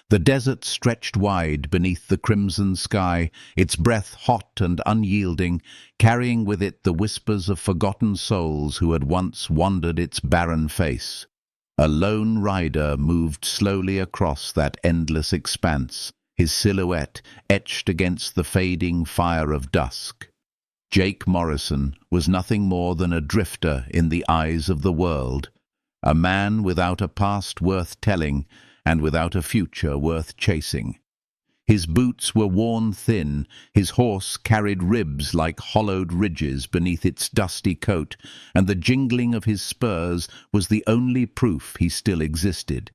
The desert stretched wide beneath the crimson sky, its breath hot and unyielding, carrying with it the whispers of forgotten souls who had once wandered its barren face. A lone rider moved slowly across that endless expanse, his silhouette etched against the fading fire of dusk. Jake Morrison was nothing more than a drifter in the eyes of the world, a man without a past worth telling and without a future worth chasing. His boots were worn thin, his horse carried ribs like hollowed ridges beneath its dusty coat, and the jingling of his spurs was the only proof he still existed.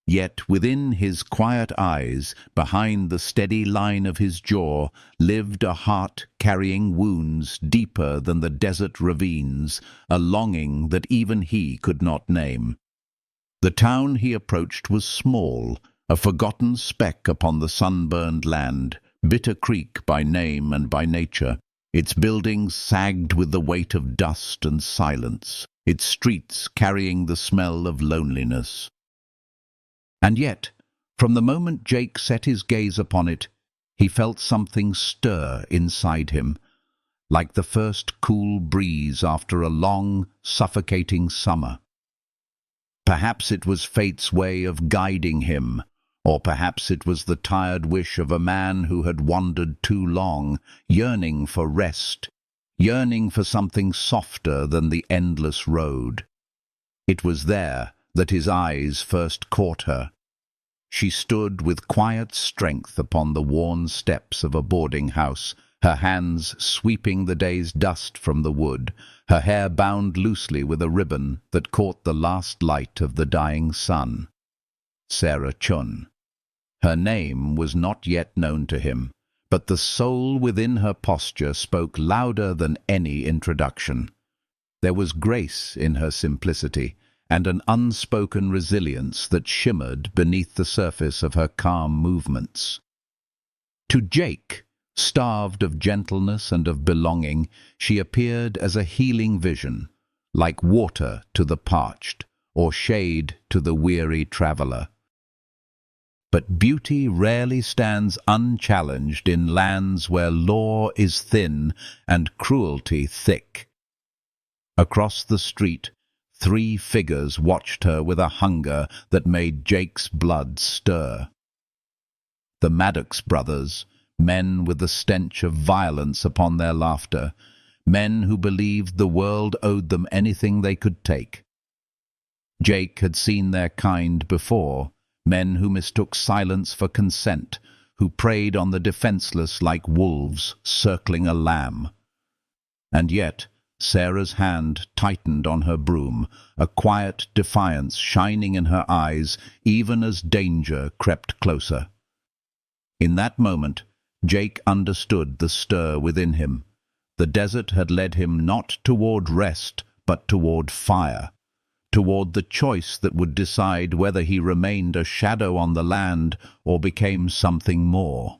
Yet within his quiet eyes, behind the steady line of his jaw, lived a heart carrying wounds deeper than the desert ravines, a longing that even he could not name. The town he approached was small, a forgotten speck upon the sunburned land, Bitter Creek by name and by nature. Its buildings sagged with the weight of dust and silence, its streets carrying the smell of loneliness. And yet, from the moment Jake set his gaze upon it, he felt something stir inside him, like the first cool breeze after a long, suffocating summer. Perhaps it was fate's way of guiding him, or perhaps it was the tired wish of a man who had wandered too long, yearning for rest, yearning for something softer than the endless road. It was there that his eyes first caught her. She stood with quiet strength upon the worn steps of a boarding house, her hands sweeping the day's dust from the wood, her hair bound loosely with a ribbon that caught the last light of the dying sun. Sarah Chun. Her name was not yet known to him, but the soul within her posture spoke louder than any introduction. There was grace in her simplicity, and an unspoken resilience that shimmered beneath the surface of her calm movements. To Jake, starved of gentleness and of belonging, she appeared as a healing vision, like water to the parched, or shade to the weary traveler. But beauty rarely stands unchallenged in lands where law is thin and cruelty thick. Across the street, 3 figures watched her with a hunger that made Jake's blood stir. The Maddox brothers, men with the stench of violence upon their laughter, men who believed the world owed them anything they could take. Jake had seen their kind before, men who mistook silence for consent, who preyed on the defenseless like wolves circling a lamb. And yet, Sarah's hand tightened on her broom, a quiet defiance shining in her eyes even as danger crept closer. In that moment, Jake understood the stir within him. The desert had led him not toward rest, but toward fire, toward the choice that would decide whether he remained a shadow on the land or became something more.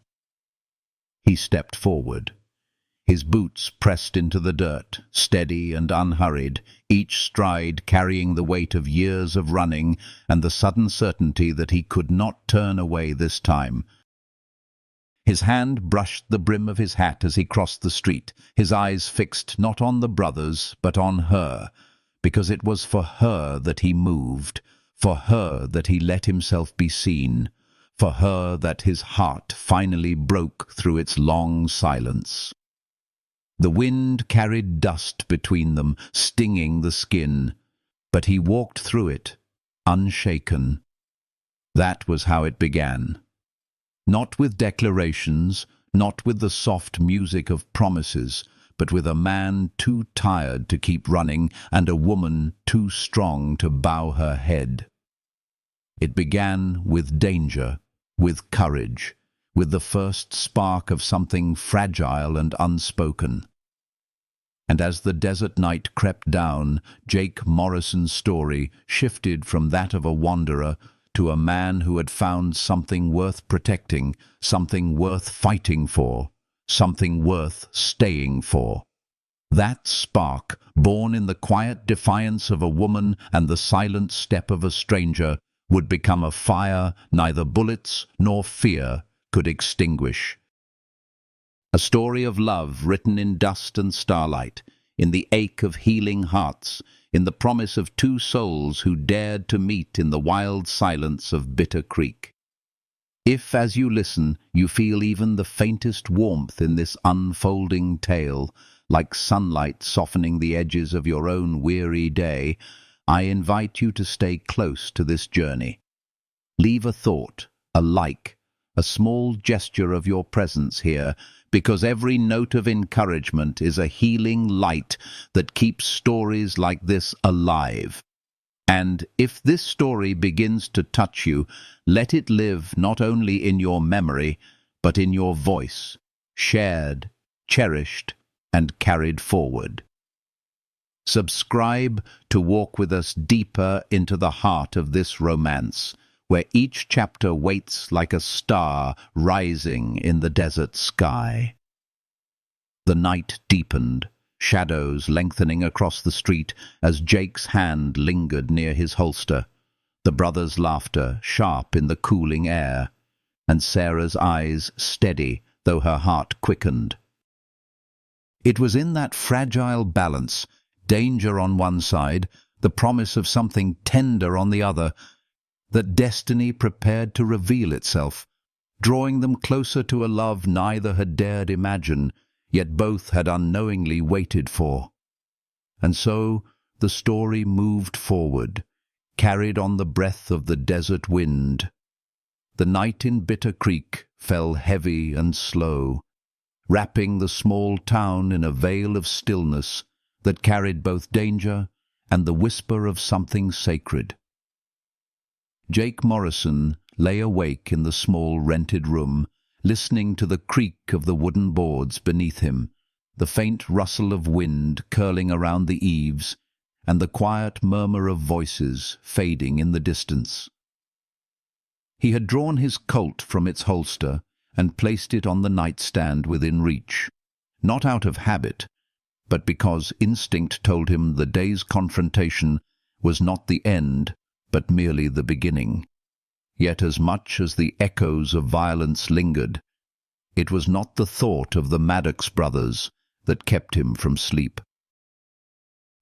He stepped forward. His boots pressed into the dirt, steady and unhurried, each stride carrying the weight of years of running and the sudden certainty that he could not turn away this time. His hand brushed the brim of his hat as he crossed the street, his eyes fixed not on the brothers but on her, because it was for her that he moved, for her that he let himself be seen, for her that his heart finally broke through its long silence. The wind carried dust between them, stinging the skin, but he walked through it, unshaken. That was how it began. Not with declarations, not with the soft music of promises, but with a man too tired to keep running and a woman too strong to bow her head. It began with danger, with courage, with the first spark of something fragile and unspoken. And as the desert night crept down, Jake Morrison's story shifted from that of a wanderer to a man who had found something worth protecting, something worth fighting for, something worth staying for. That spark, born in the quiet defiance of a woman and the silent step of a stranger, would become a fire neither bullets nor fear could extinguish. A story of love written in dust and starlight, in the ache of healing hearts, in the promise of two souls who dared to meet in the wild silence of Bitter Creek. If, as you listen, you feel even the faintest warmth in this unfolding tale, like sunlight softening the edges of your own weary day, I invite you to stay close to this journey. Leave a thought, a like, a small gesture of your presence here, because every note of encouragement is a healing light that keeps stories like this alive. And if this story begins to touch you, let it live not only in your memory, but in your voice, shared, cherished, and carried forward. Subscribe to walk with us deeper into the heart of this romance, where each chapter waits like a star rising in the desert sky. The night deepened, shadows lengthening across the street as Jake's hand lingered near his holster, the brothers' laughter sharp in the cooling air, and Sarah's eyes steady, though her heart quickened. It was in that fragile balance, danger on one side, the promise of something tender on the other, that destiny prepared to reveal itself, drawing them closer to a love neither had dared imagine, yet both had unknowingly waited for. And so the story moved forward, carried on the breath of the desert wind. The night in Bitter Creek fell heavy and slow, wrapping the small town in a veil of stillness that carried both danger and the whisper of something sacred. Jake Morrison lay awake in the small rented room, listening to the creak of the wooden boards beneath him, the faint rustle of wind curling around the eaves, and the quiet murmur of voices fading in the distance. He had drawn his Colt from its holster and placed it on the nightstand within reach, not out of habit, but because instinct told him the day's confrontation was not the end, but merely the beginning. Yet as much as the echoes of violence lingered, it was not the thought of the Maddox brothers that kept him from sleep.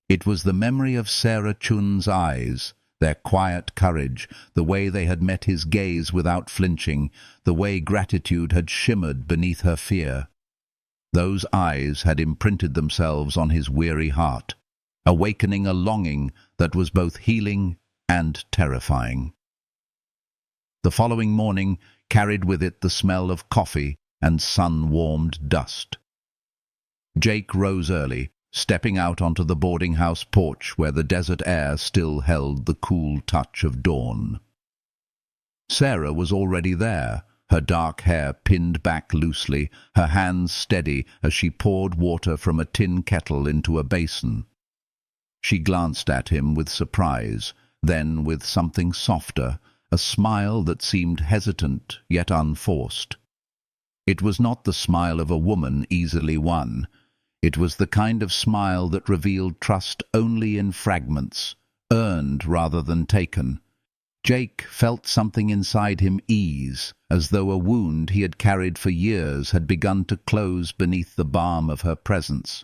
It was the memory of Sarah Chun's eyes, their quiet courage, the way they had met his gaze without flinching, the way gratitude had shimmered beneath her fear. Those eyes had imprinted themselves on his weary heart, awakening a longing that was both healing and terrifying. The following morning carried with it the smell of coffee and sun-warmed dust. Jake rose early, stepping out onto the boarding-house porch where the desert air still held the cool touch of dawn. Sarah was already there, her dark hair pinned back loosely, her hands steady as she poured water from a tin kettle into a basin. She glanced at him with surprise, then with something softer, a smile that seemed hesitant yet unforced. It was not the smile of a woman easily won. It was the kind of smile that revealed trust only in fragments, earned rather than taken. Jake felt something inside him ease, as though a wound he had carried for years had begun to close beneath the balm of her presence.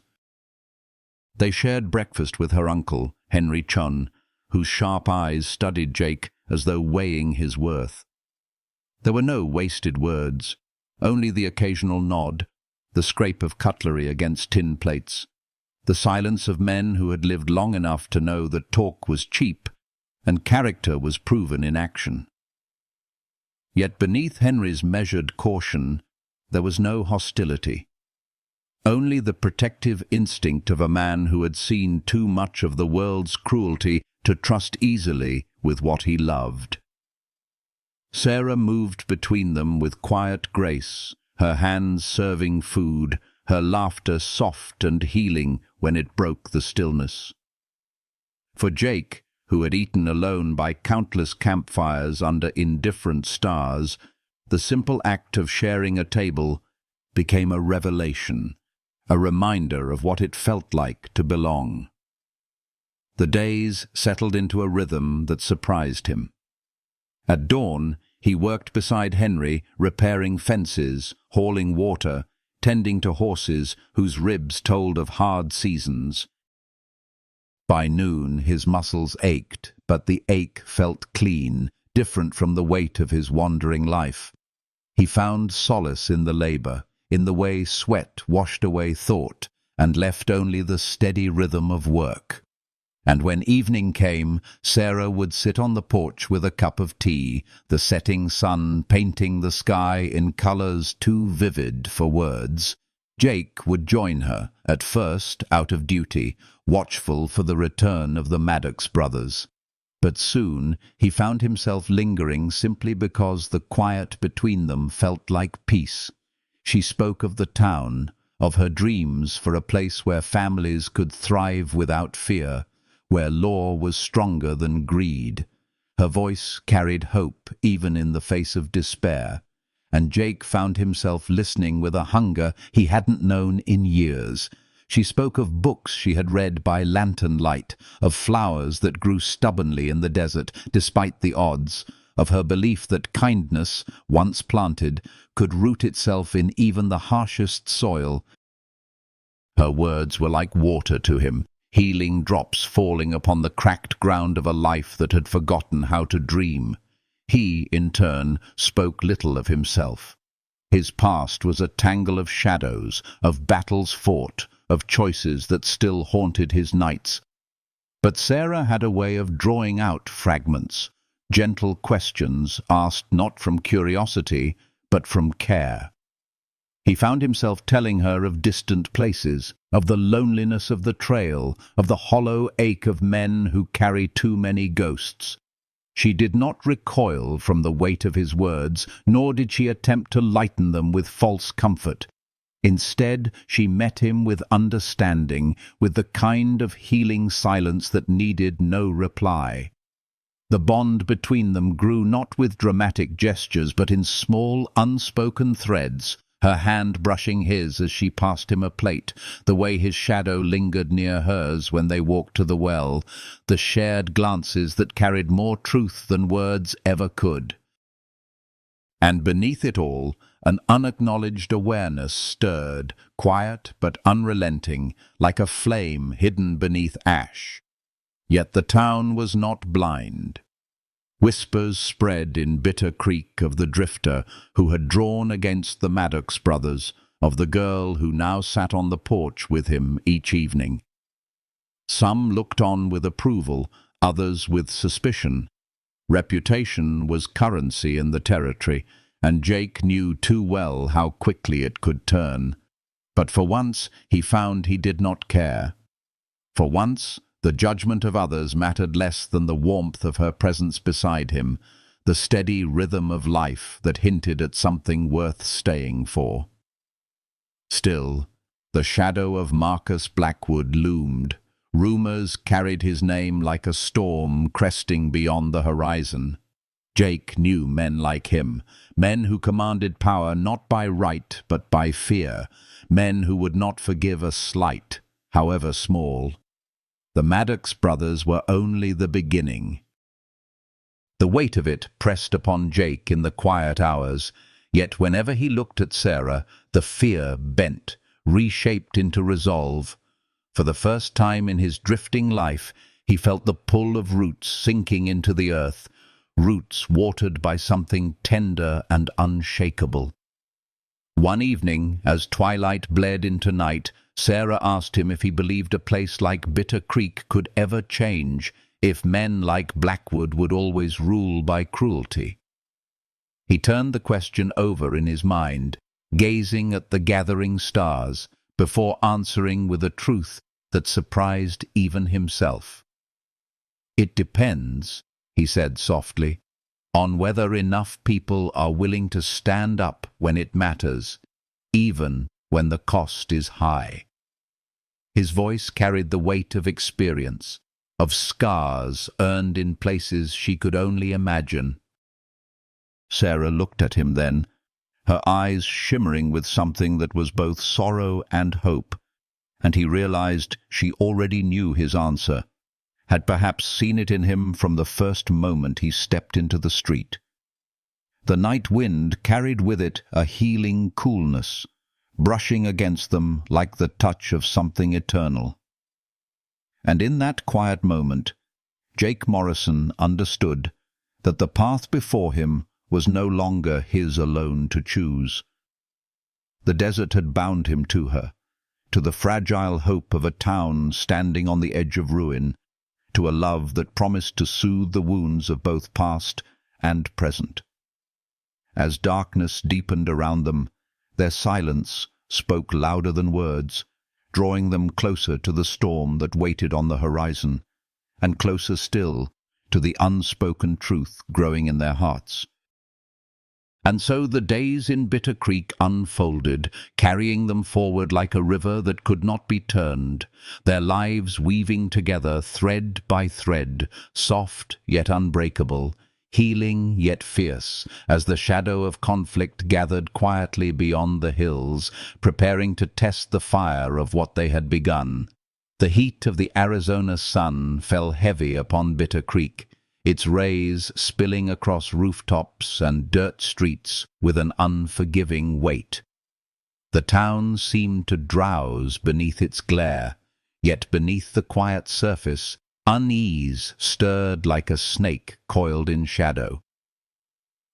They shared breakfast with her uncle, Henry Chun, whose sharp eyes studied Jake as though weighing his worth. There were no wasted words, only the occasional nod, the scrape of cutlery against tin plates, the silence of men who had lived long enough to know that talk was cheap and character was proven in action. Yet beneath Henry's measured caution there was no hostility, only the protective instinct of a man who had seen too much of the world's cruelty to trust easily with what he loved. Sarah moved between them with quiet grace, her hands serving food, her laughter soft and healing when it broke the stillness. For Jake, who had eaten alone by countless campfires under indifferent stars, the simple act of sharing a table became a revelation, a reminder of what it felt like to belong. The days settled into a rhythm that surprised him. At dawn, he worked beside Henry, repairing fences, hauling water, tending to horses whose ribs told of hard seasons. By noon, his muscles ached, but the ache felt clean, different from the weight of his wandering life. He found solace in the labor, in the way sweat washed away thought and left only the steady rhythm of work. And when evening came, Sarah would sit on the porch with a cup of tea, the setting sun painting the sky in colors too vivid for words. Jake would join her, at first out of duty, watchful for the return of the Maddox brothers. But soon he found himself lingering simply because the quiet between them felt like peace. She spoke of the town, of her dreams for a place where families could thrive without fear, where law was stronger than greed. Her voice carried hope even in the face of despair, and Jake found himself listening with a hunger he hadn't known in years. She spoke of books she had read by lantern light, of flowers that grew stubbornly in the desert despite the odds, of her belief that kindness, once planted, could root itself in even the harshest soil. Her words were like water to him, healing drops falling upon the cracked ground of a life that had forgotten how to dream. He, in turn, spoke little of himself. His past was a tangle of shadows, of battles fought, of choices that still haunted his nights. But Sarah had a way of drawing out fragments, gentle questions asked not from curiosity, but from care. He found himself telling her of distant places, of the loneliness of the trail, of the hollow ache of men who carry too many ghosts. She did not recoil from the weight of his words, nor did she attempt to lighten them with false comfort. Instead, she met him with understanding, with the kind of healing silence that needed no reply. The bond between them grew not with dramatic gestures, but in small, unspoken threads, her hand brushing his as she passed him a plate, the way his shadow lingered near hers when they walked to the well, the shared glances that carried more truth than words ever could. And beneath it all, an unacknowledged awareness stirred, quiet but unrelenting, like a flame hidden beneath ash. Yet the town was not blind. Whispers spread in Bitter Creek of the drifter who had drawn against the Maddox brothers, of the girl who now sat on the porch with him each evening. Some looked on with approval, others with suspicion. Reputation was currency in the territory, and Jake knew too well how quickly it could turn. But for once he found he did not care. For once the judgment of others mattered less than the warmth of her presence beside him, the steady rhythm of life that hinted at something worth staying for. Still, the shadow of Marcus Blackwood loomed. Rumors carried his name like a storm cresting beyond the horizon. Jake knew men like him, men who commanded power not by right but by fear, men who would not forgive a slight, however small. The Maddox brothers were only the beginning. The weight of it pressed upon Jake in the quiet hours, yet whenever he looked at Sarah, the fear bent, reshaped into resolve. For the first time in his drifting life, he felt the pull of roots sinking into the earth, roots watered by something tender and unshakable. One evening, as twilight bled into night, Sarah asked him if he believed a place like Bitter Creek could ever change, if men like Blackwood would always rule by cruelty. He turned the question over in his mind, gazing at the gathering stars, before answering with a truth that surprised even himself. "It depends," he said softly, "on whether enough people are willing to stand up when it matters, even when the cost is high." His voice carried the weight of experience, of scars earned in places she could only imagine. Sarah looked at him then, her eyes shimmering with something that was both sorrow and hope, and he realized she already knew his answer. had perhaps seen it in him from the first moment he stepped into the street. The night wind carried with it a healing coolness, brushing against them like the touch of something eternal. And in that quiet moment, Jake Morrison understood that the path before him was no longer his alone to choose. The desert had bound him to her, to the fragile hope of a town standing on the edge of ruin, to a love that promised to soothe the wounds of both past and present. As darkness deepened around them, their silence spoke louder than words, drawing them closer to the storm that waited on the horizon, and closer still to the unspoken truth growing in their hearts. And so the days in Bitter Creek unfolded, carrying them forward like a river that could not be turned, their lives weaving together thread by thread, soft yet unbreakable, healing yet fierce, as the shadow of conflict gathered quietly beyond the hills, preparing to test the fire of what they had begun. The heat of the Arizona sun fell heavy upon Bitter Creek, its rays spilling across rooftops and dirt streets with an unforgiving weight. The town seemed to drowse beneath its glare, yet beneath the quiet surface, unease stirred like a snake coiled in shadow.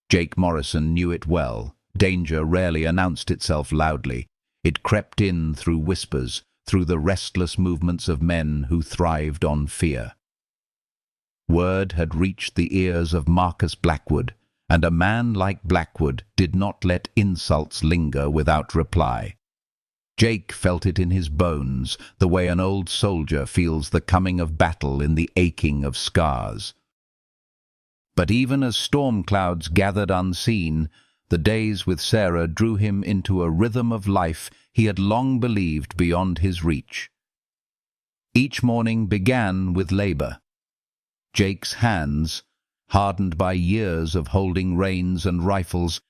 Jake Morrison knew it well. Danger rarely announced itself loudly. It crept in through whispers, through the restless movements of men who thrived on fear. Word had reached the ears of Marcus Blackwood, and a man like Blackwood did not let insults linger without reply. Jake felt it in his bones, the way an old soldier feels the coming of battle in the aching of scars. But even as storm clouds gathered unseen, the days with Sarah drew him into a rhythm of life he had long believed beyond his reach. Each morning began with labor. Jake's hands, hardened by years of holding reins and rifles,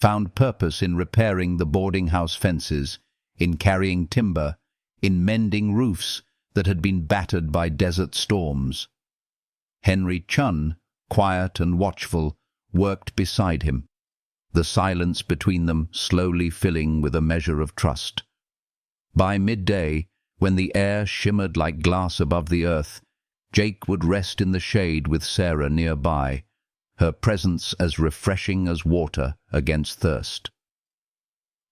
found purpose in repairing the boarding house fences, in carrying timber, in mending roofs that had been battered by desert storms. Henry Chun, quiet and watchful, worked beside him, the silence between them slowly filling with a measure of trust. By midday, when the air shimmered like glass above the earth, Jake would rest in the shade with Sarah nearby, her presence as refreshing as water against thirst.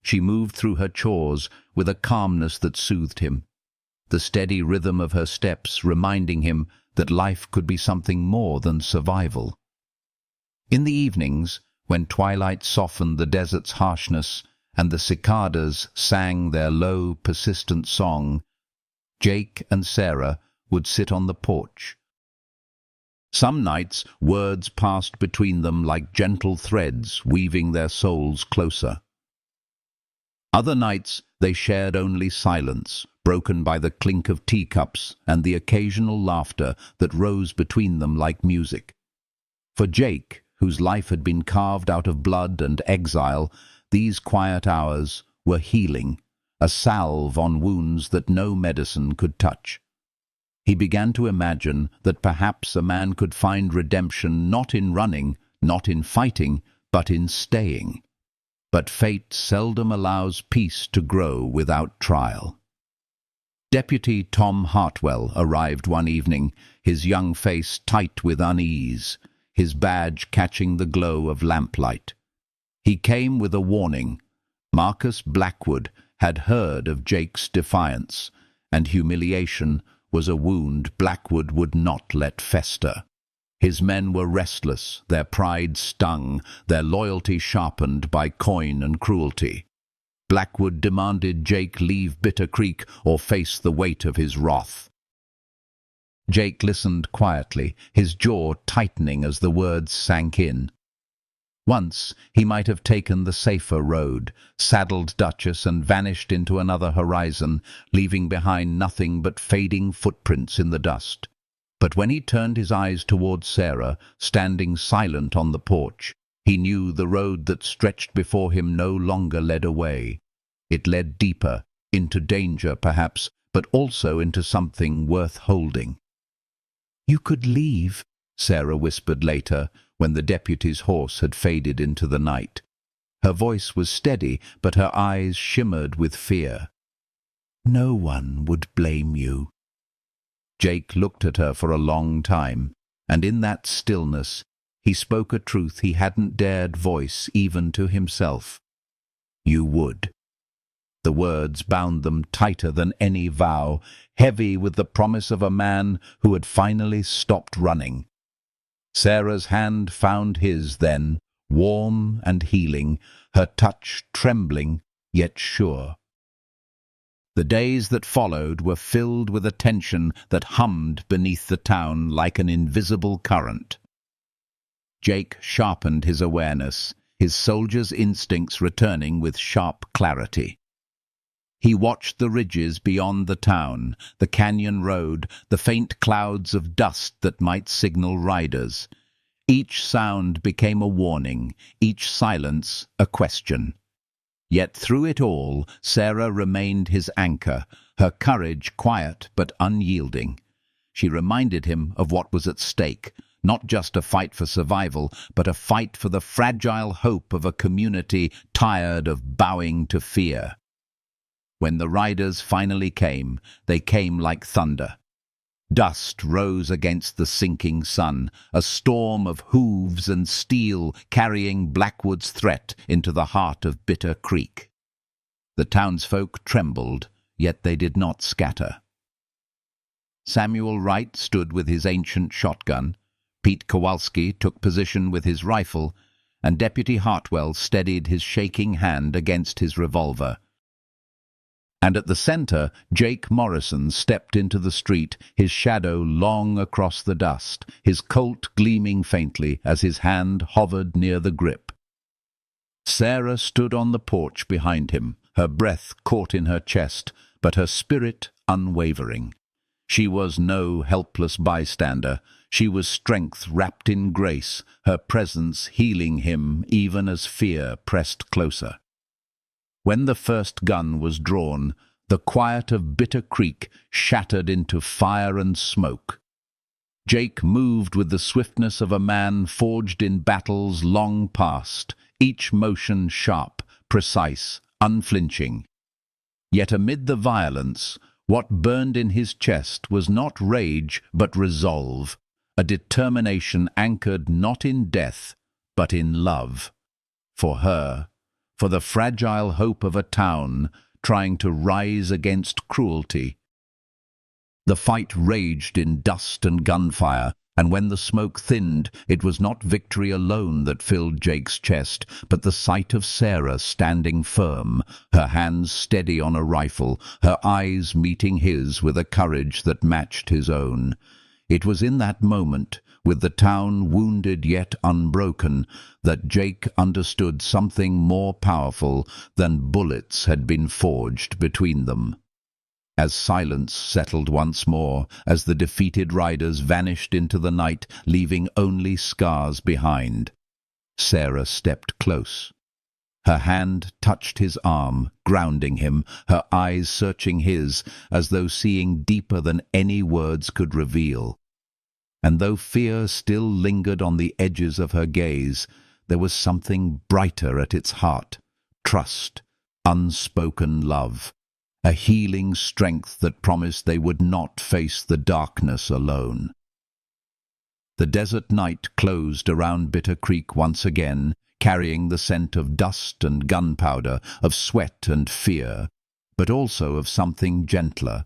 She moved through her chores with a calmness that soothed him, the steady rhythm of her steps reminding him that life could be something more than survival. In the evenings, when twilight softened the desert's harshness and the cicadas sang their low, persistent song, Jake and Sarah would sit on the porch. Some nights words passed between them like gentle threads, weaving their souls closer. Other nights they shared only silence, broken by the clink of teacups and the occasional laughter that rose between them like music. For Jake, whose life had been carved out of blood and exile, these quiet hours were healing, a salve on wounds that no medicine could touch. He began to imagine that perhaps a man could find redemption not in running, not in fighting, but in staying. But fate seldom allows peace to grow without trial. Deputy Tom Hartwell arrived one evening, his young face tight with unease, his badge catching the glow of lamplight. He came with a warning. Marcus Blackwood had heard of Jake's defiance, and humiliation was a wound Blackwood would not let fester. His men were restless, their pride stung, their loyalty sharpened by coin and cruelty. Blackwood demanded Jake leave Bitter Creek or face the weight of his wrath. Jake listened quietly, his jaw tightening as the words sank in. Once he might have taken the safer road, saddled Duchess and vanished into another horizon, leaving behind nothing but fading footprints in the dust. But when he turned his eyes toward Sarah, standing silent on the porch, he knew the road that stretched before him no longer led away. It led deeper, into danger perhaps, but also into something worth holding. "You could leave," Sarah whispered later, when the deputy's horse had faded into the night. Her voice was steady, but her eyes shimmered with fear. "No one would blame you." Jake looked at her for a long time, and in that stillness he spoke a truth he hadn't dared voice even to himself. "You would." The words bound them tighter than any vow, heavy with the promise of a man who had finally stopped running. Sarah's hand found his then, warm and healing, her touch trembling yet sure. The days that followed were filled with a tension that hummed beneath the town like an invisible current. Jake sharpened his awareness, his soldier's instincts returning with sharp clarity. He watched the ridges beyond the town, the canyon road, the faint clouds of dust that might signal riders. Each sound became a warning, each silence a question. Yet through it all, Sarah remained his anchor, her courage quiet but unyielding. She reminded him of what was at stake, not just a fight for survival, but a fight for the fragile hope of a community tired of bowing to fear. When the riders finally came, they came like thunder. Dust rose against the sinking sun, a storm of hooves and steel carrying Blackwood's threat into the heart of Bitter Creek. The townsfolk trembled, yet they did not scatter. Samuel Wright stood with his ancient shotgun, Pete Kowalski took position with his rifle, and Deputy Hartwell steadied his shaking hand against his revolver. And at the center, Jake Morrison stepped into the street, his shadow long across the dust, his Colt gleaming faintly as his hand hovered near the grip. Sarah stood on the porch behind him, her breath caught in her chest, but her spirit unwavering. She was no helpless bystander. She was strength wrapped in grace, her presence healing him even as fear pressed closer. When the first gun was drawn, the quiet of Bitter Creek shattered into fire and smoke. Jake moved with the swiftness of a man forged in battles long past, each motion sharp, precise, unflinching. Yet amid the violence, what burned in his chest was not rage but resolve, a determination anchored not in death, but in love. For her, for the fragile hope of a town trying to rise against cruelty. The fight raged in dust and gunfire, and when the smoke thinned, it was not victory alone that filled Jake's chest, but the sight of Sarah standing firm, her hands steady on a rifle, her eyes meeting his with a courage that matched his own. It was in that moment, with the town wounded yet unbroken, that Jake understood something more powerful than bullets had been forged between them. As silence settled once more, as the defeated riders vanished into the night, leaving only scars behind, Sarah stepped close. Her hand touched his arm, grounding him, her eyes searching his, as though seeing deeper than any words could reveal. And though fear still lingered on the edges of her gaze, there was something brighter at its heart, trust, unspoken love, a healing strength that promised they would not face the darkness alone. The desert night closed around Bitter Creek once again, carrying the scent of dust and gunpowder, of sweat and fear, but also of something gentler.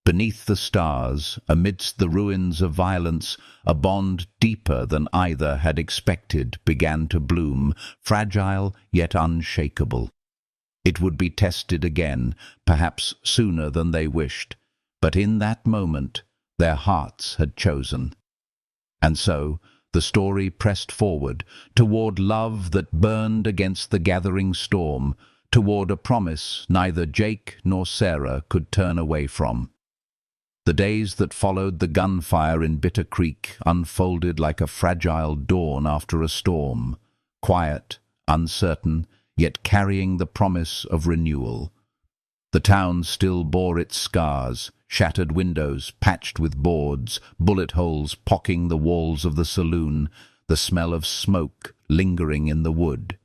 Beneath the stars, amidst the ruins of violence, a bond deeper than either had expected began to bloom, fragile yet unshakable. It would be tested again, perhaps sooner than they wished, but in that moment their hearts had chosen. And so the story pressed forward, toward love that burned against the gathering storm, toward a promise neither Jake nor Sarah could turn away from. The days that followed the gunfire in Bitter Creek unfolded like a fragile dawn after a storm, quiet, uncertain, yet carrying the promise of renewal. The town still bore its scars, Shattered windows, patched with boards, bullet holes pocking the walls of the saloon, the smell of smoke lingering in the wood.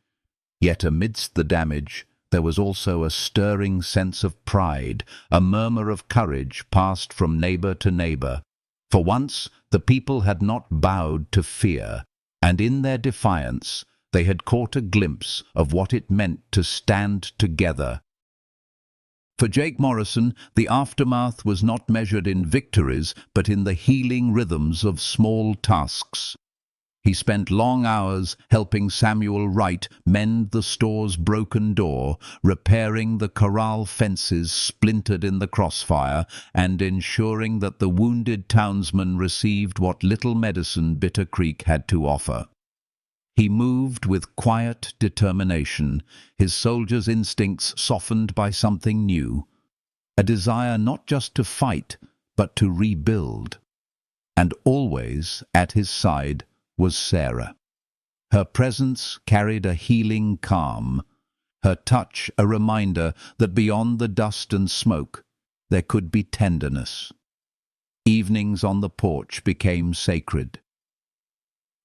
Yet amidst the damage, there was also a stirring sense of pride, a murmur of courage passed from neighbour to neighbour. For once, the people had not bowed to fear, and in their defiance, they had caught a glimpse of what it meant to stand together. For Jake Morrison, the aftermath was not measured in victories, but in the healing rhythms of small tasks. He spent long hours helping Samuel Wright mend the store's broken door, repairing the corral fences splintered in the crossfire, and ensuring that the wounded townsmen received what little medicine Bitter Creek had to offer. He moved with quiet determination, his soldier's instincts softened by something new, a desire not just to fight, but to rebuild. And always at his side was Sarah. Her presence carried a healing calm, her touch a reminder that beyond the dust and smoke there could be tenderness. Evenings on the porch became sacred.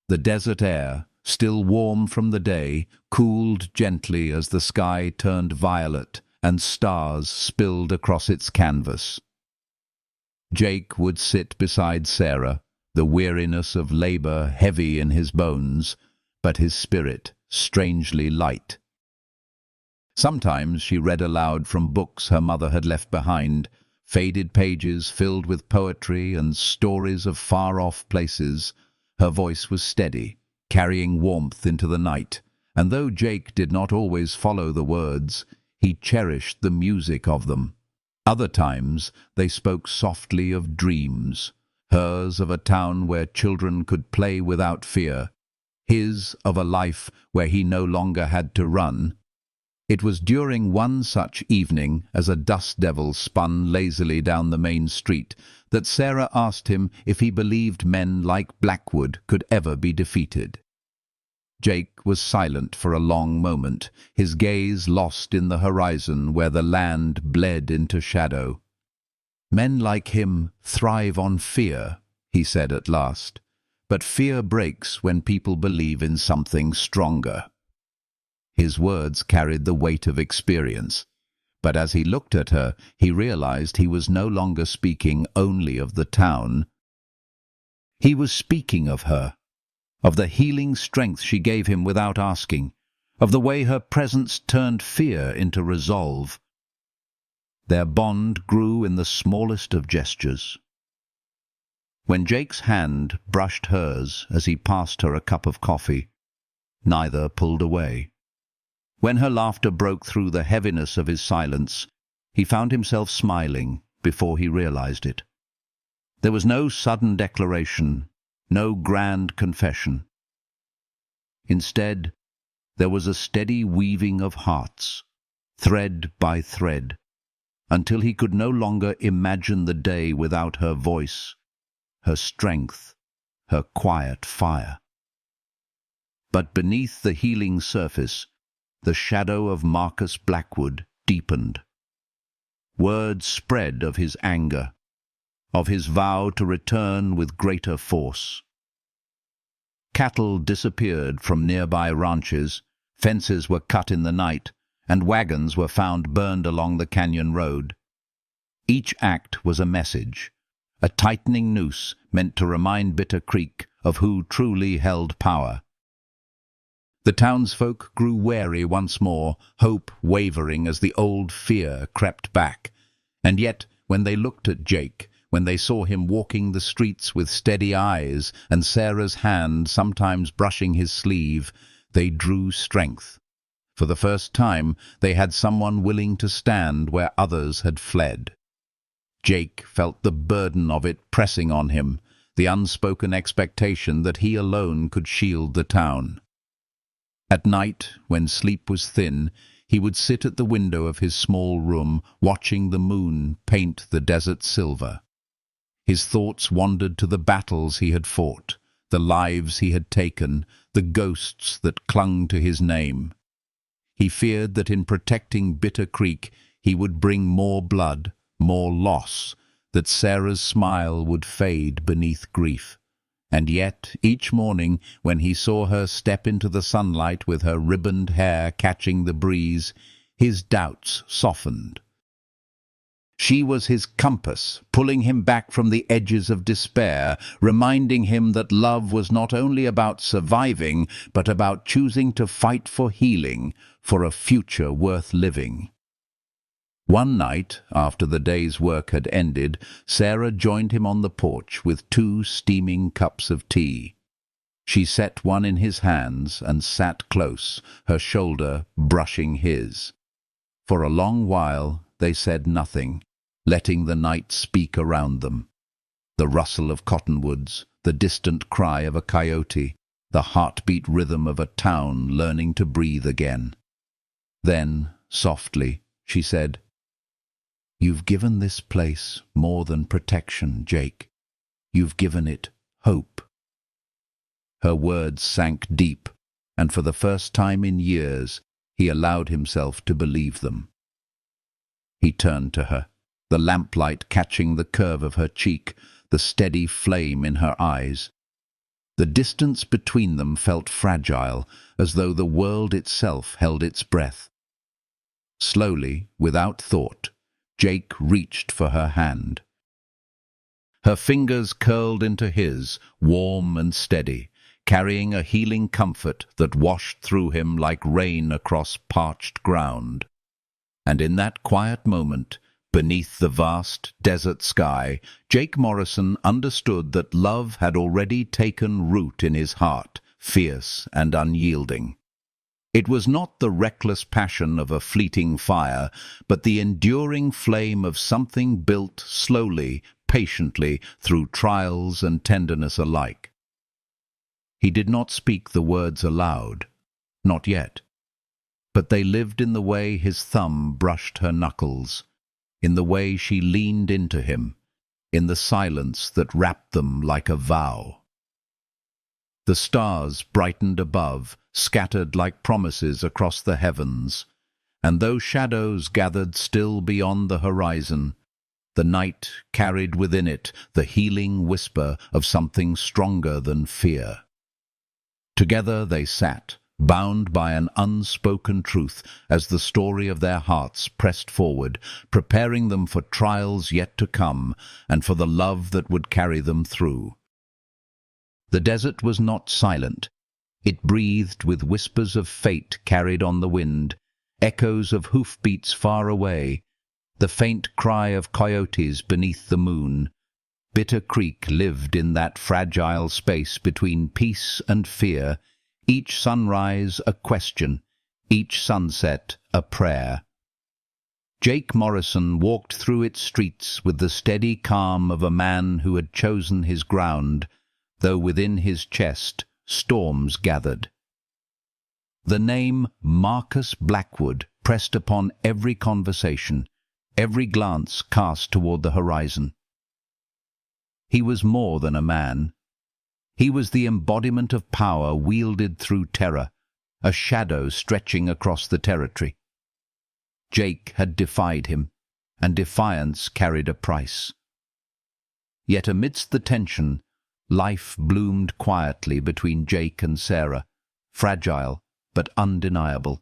The desert air, still warm from the day, cooled gently as the sky turned violet and stars spilled across its canvas. Jake would sit beside Sarah, the weariness of labour heavy in his bones, but his spirit strangely light. Sometimes she read aloud from books her mother had left behind, faded pages filled with poetry and stories of far-off places. Her voice was steady, carrying warmth into the night, and though Jake did not always follow the words, he cherished the music of them. Other times they spoke softly of dreams, hers of a town where children could play without fear, his of a life where he no longer had to run. It was during one such evening, as a dust devil spun lazily down the main street, that Sarah asked him if he believed men like Blackwood could ever be defeated. Jake was silent for a long moment, his gaze lost in the horizon where the land bled into shadow. "Men like him thrive on fear," he said at last, "but fear breaks when people believe in something stronger." His words carried the weight of experience, but as he looked at her, he realized he was no longer speaking only of the town. He was speaking of her, of the healing strength she gave him without asking, of the way her presence turned fear into resolve. Their bond grew in the smallest of gestures. When Jake's hand brushed hers as he passed her a cup of coffee, neither pulled away. When her laughter broke through the heaviness of his silence, he found himself smiling before he realized it. There was no sudden declaration, no grand confession. Instead, there was a steady weaving of hearts, thread by thread, until he could no longer imagine the day without her voice, her strength, her quiet fire. But beneath the healing surface, the shadow of Marcus Blackwood deepened. Word spread of his anger, of his vow to return with greater force. Cattle disappeared from nearby ranches, fences were cut in the night, and wagons were found burned along the canyon road. Each act was a message, a tightening noose meant to remind Bitter Creek of who truly held power. The townsfolk grew wary once more, hope wavering as the old fear crept back. And yet, when they looked at Jake, when they saw him walking the streets with steady eyes and Sarah's hand sometimes brushing his sleeve, they drew strength. For the first time, they had someone willing to stand where others had fled. Jake felt the burden of it pressing on him, the unspoken expectation that he alone could shield the town. At night, when sleep was thin, he would sit at the window of his small room, watching the moon paint the desert silver. His thoughts wandered to the battles he had fought, the lives he had taken, the ghosts that clung to his name. He feared that in protecting Bitter Creek he would bring more blood, more loss, that Sarah's smile would fade beneath grief. And yet, each morning, when he saw her step into the sunlight with her ribboned hair catching the breeze, his doubts softened. She was his compass, pulling him back from the edges of despair, reminding him that love was not only about surviving, but about choosing to fight for healing, for a future worth living. One night, after the day's work had ended, Sarah joined him on the porch with 2 steaming cups of tea. She set one in his hands and sat close, her shoulder brushing his. For a long while they said nothing, letting the night speak around them. The rustle of cottonwoods, the distant cry of a coyote, the heartbeat rhythm of a town learning to breathe again. Then, softly, she said, "You've given this place more than protection, Jake. You've given it hope." Her words sank deep, and for the first time in years, he allowed himself to believe them. He turned to her, the lamplight catching the curve of her cheek, the steady flame in her eyes. The distance between them felt fragile, as though the world itself held its breath. Slowly, without thought, Jake reached for her hand. Her fingers curled into his, warm and steady, carrying a healing comfort that washed through him like rain across parched ground. And in that quiet moment, beneath the vast desert sky, Jake Morrison understood that love had already taken root in his heart, fierce and unyielding. It was not the reckless passion of a fleeting fire, but the enduring flame of something built slowly, patiently, through trials and tenderness alike. He did not speak the words aloud, not yet, but they lived in the way his thumb brushed her knuckles, in the way she leaned into him, in the silence that wrapped them like a vow. The stars brightened above, scattered like promises across the heavens, and though shadows gathered still beyond the horizon, the night carried within it the healing whisper of something stronger than fear. Together they sat, bound by an unspoken truth, as the story of their hearts pressed forward, preparing them for trials yet to come, and for the love that would carry them through. The desert was not silent. It breathed with whispers of fate carried on the wind, echoes of hoofbeats far away, the faint cry of coyotes beneath the moon. Bitter Creek lived in that fragile space between peace and fear, each sunrise a question, each sunset a prayer. Jake Morrison walked through its streets with the steady calm of a man who had chosen his ground, though within his chest storms gathered. The name Marcus Blackwood pressed upon every conversation, every glance cast toward the horizon. He was more than a man. He was the embodiment of power wielded through terror, a shadow stretching across the territory. Jake had defied him, and defiance carried a price. Yet amidst the tension, life bloomed quietly between Jake and Sarah, fragile but undeniable.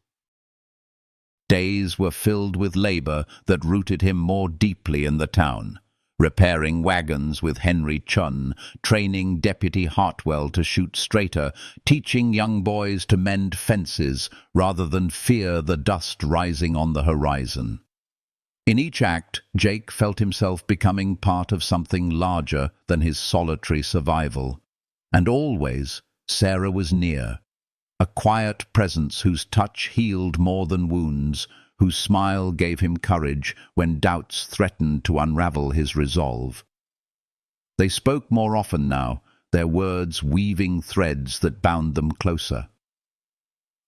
Days were filled with labor that rooted him more deeply in the town, repairing wagons with Henry Chun, training Deputy Hartwell to shoot straighter, teaching young boys to mend fences rather than fear the dust rising on the horizon. In each act, Jake felt himself becoming part of something larger than his solitary survival. And always, Sarah was near, a quiet presence whose touch healed more than wounds, whose smile gave him courage when doubts threatened to unravel his resolve. They spoke more often now, their words weaving threads that bound them closer.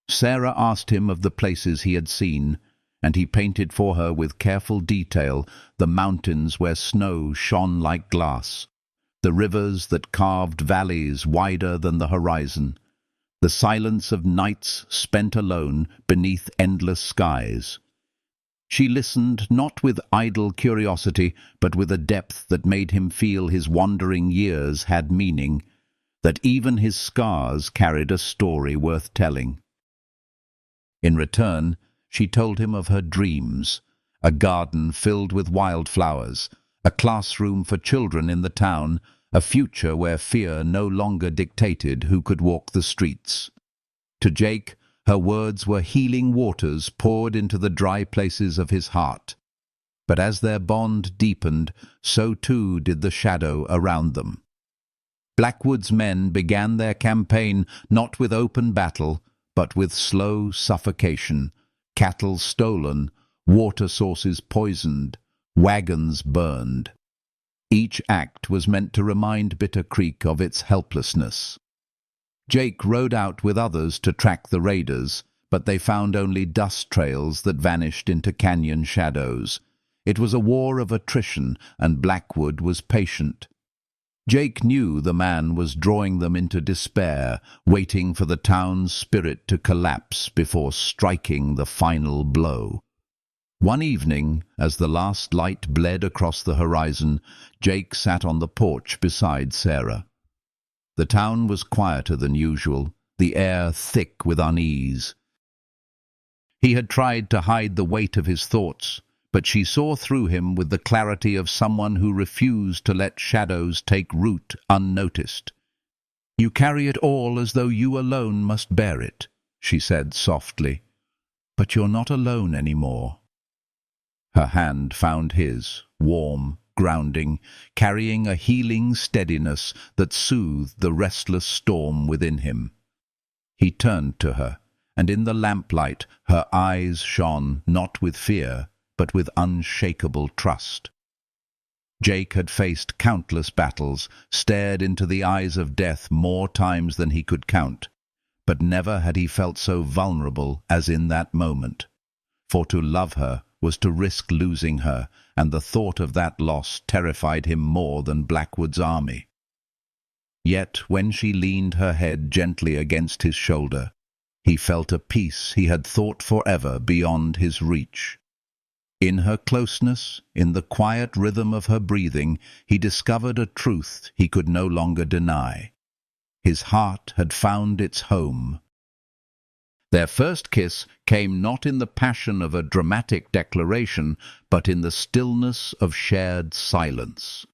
Sarah asked him of the places he had seen, and he painted for her with careful detail the mountains where snow shone like glass, the rivers that carved valleys wider than the horizon, the silence of nights spent alone beneath endless skies. She listened not with idle curiosity, but with a depth that made him feel his wandering years had meaning, that even his scars carried a story worth telling. In return, she told him of her dreams, a garden filled with wildflowers, a classroom for children in the town, a future where fear no longer dictated who could walk the streets. To Jake, her words were healing waters poured into the dry places of his heart. But as their bond deepened, so too did the shadow around them. Blackwood's men began their campaign not with open battle, but with slow suffocation, cattle stolen, water sources poisoned, wagons burned. Each act was meant to remind Bitter Creek of its helplessness. Jake rode out with others to track the raiders, but they found only dust trails that vanished into canyon shadows. It was a war of attrition, and Blackwood was patient. Jake knew the man was drawing them into despair, waiting for the town's spirit to collapse before striking the final blow. One evening, as the last light bled across the horizon, Jake sat on the porch beside Sarah. The town was quieter than usual, the air thick with unease. He had tried to hide the weight of his thoughts, but she saw through him with the clarity of someone who refused to let shadows take root unnoticed. "You carry it all as though you alone must bear it," she said softly. "But you're not alone anymore." Her hand found his, warm, grounding, carrying a healing steadiness that soothed the restless storm within him. He turned to her, and in the lamplight her eyes shone not with fear, but with unshakable trust. Jake had faced countless battles, stared into the eyes of death more times than he could count, but never had he felt so vulnerable as in that moment. For to love her was to risk losing her, and the thought of that loss terrified him more than Blackwood's army. Yet when she leaned her head gently against his shoulder, he felt a peace he had thought forever beyond his reach. In her closeness, in the quiet rhythm of her breathing, he discovered a truth he could no longer deny. His heart had found its home. Their first kiss came not in the passion of a dramatic declaration, but in the stillness of shared silence.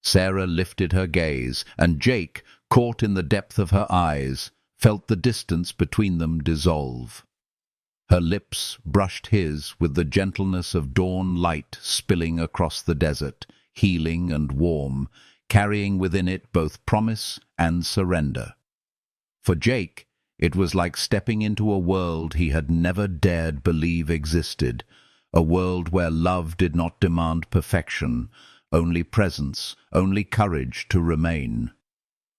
Sarah lifted her gaze, and Jake, caught in the depth of her eyes, felt the distance between them dissolve. Her lips brushed his with the gentleness of dawn light spilling across the desert, healing and warm, carrying within it both promise and surrender. For Jake, it was like stepping into a world he had never dared believe existed, a world where love did not demand perfection, only presence, only courage to remain.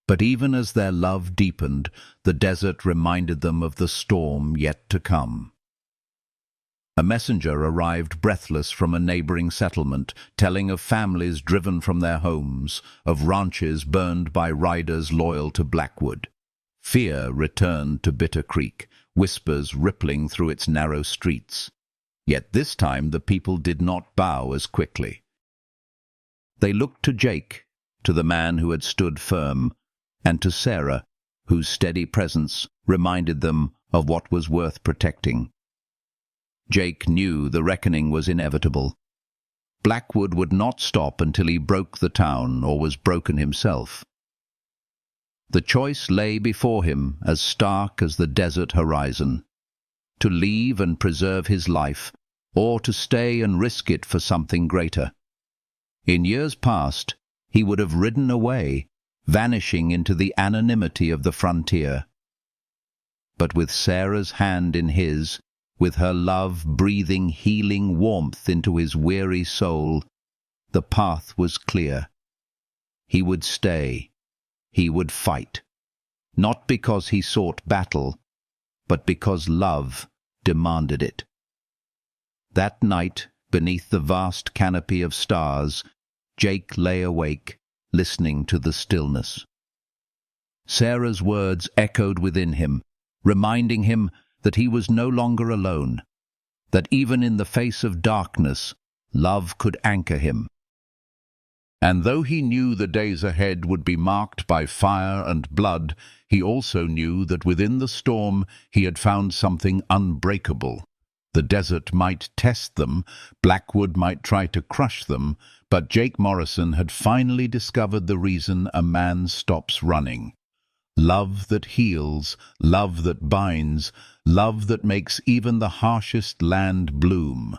But even as their love deepened, the desert reminded them of the storm yet to come. A messenger arrived breathless from a neighboring settlement, telling of families driven from their homes, of ranches burned by riders loyal to Blackwood. Fear returned to Bitter Creek, whispers rippling through its narrow streets. Yet this time the people did not bow as quickly. They looked to Jake, to the man who had stood firm, and to Sarah, whose steady presence reminded them of what was worth protecting. Jake knew the reckoning was inevitable. Blackwood would not stop until he broke the town or was broken himself. The choice lay before him as stark as the desert horizon, to leave and preserve his life, or to stay and risk it for something greater. In years past, he would have ridden away, vanishing into the anonymity of the frontier. But with Sarah's hand in his, with her love breathing healing warmth into his weary soul, the path was clear. He would stay. He would fight, not because he sought battle, but because love demanded it. That night, beneath the vast canopy of stars, Jake lay awake, listening to the stillness. Sarah's words echoed within him, reminding him that he was no longer alone. that even in the face of darkness, love could anchor him. And though he knew the days ahead would be marked by fire and blood, he also knew that within the storm he had found something unbreakable. The desert might test them, Blackwood might try to crush them, but Jake Morrison had finally discovered the reason a man stops running. Love that heals, love that binds, love that makes even the harshest land bloom.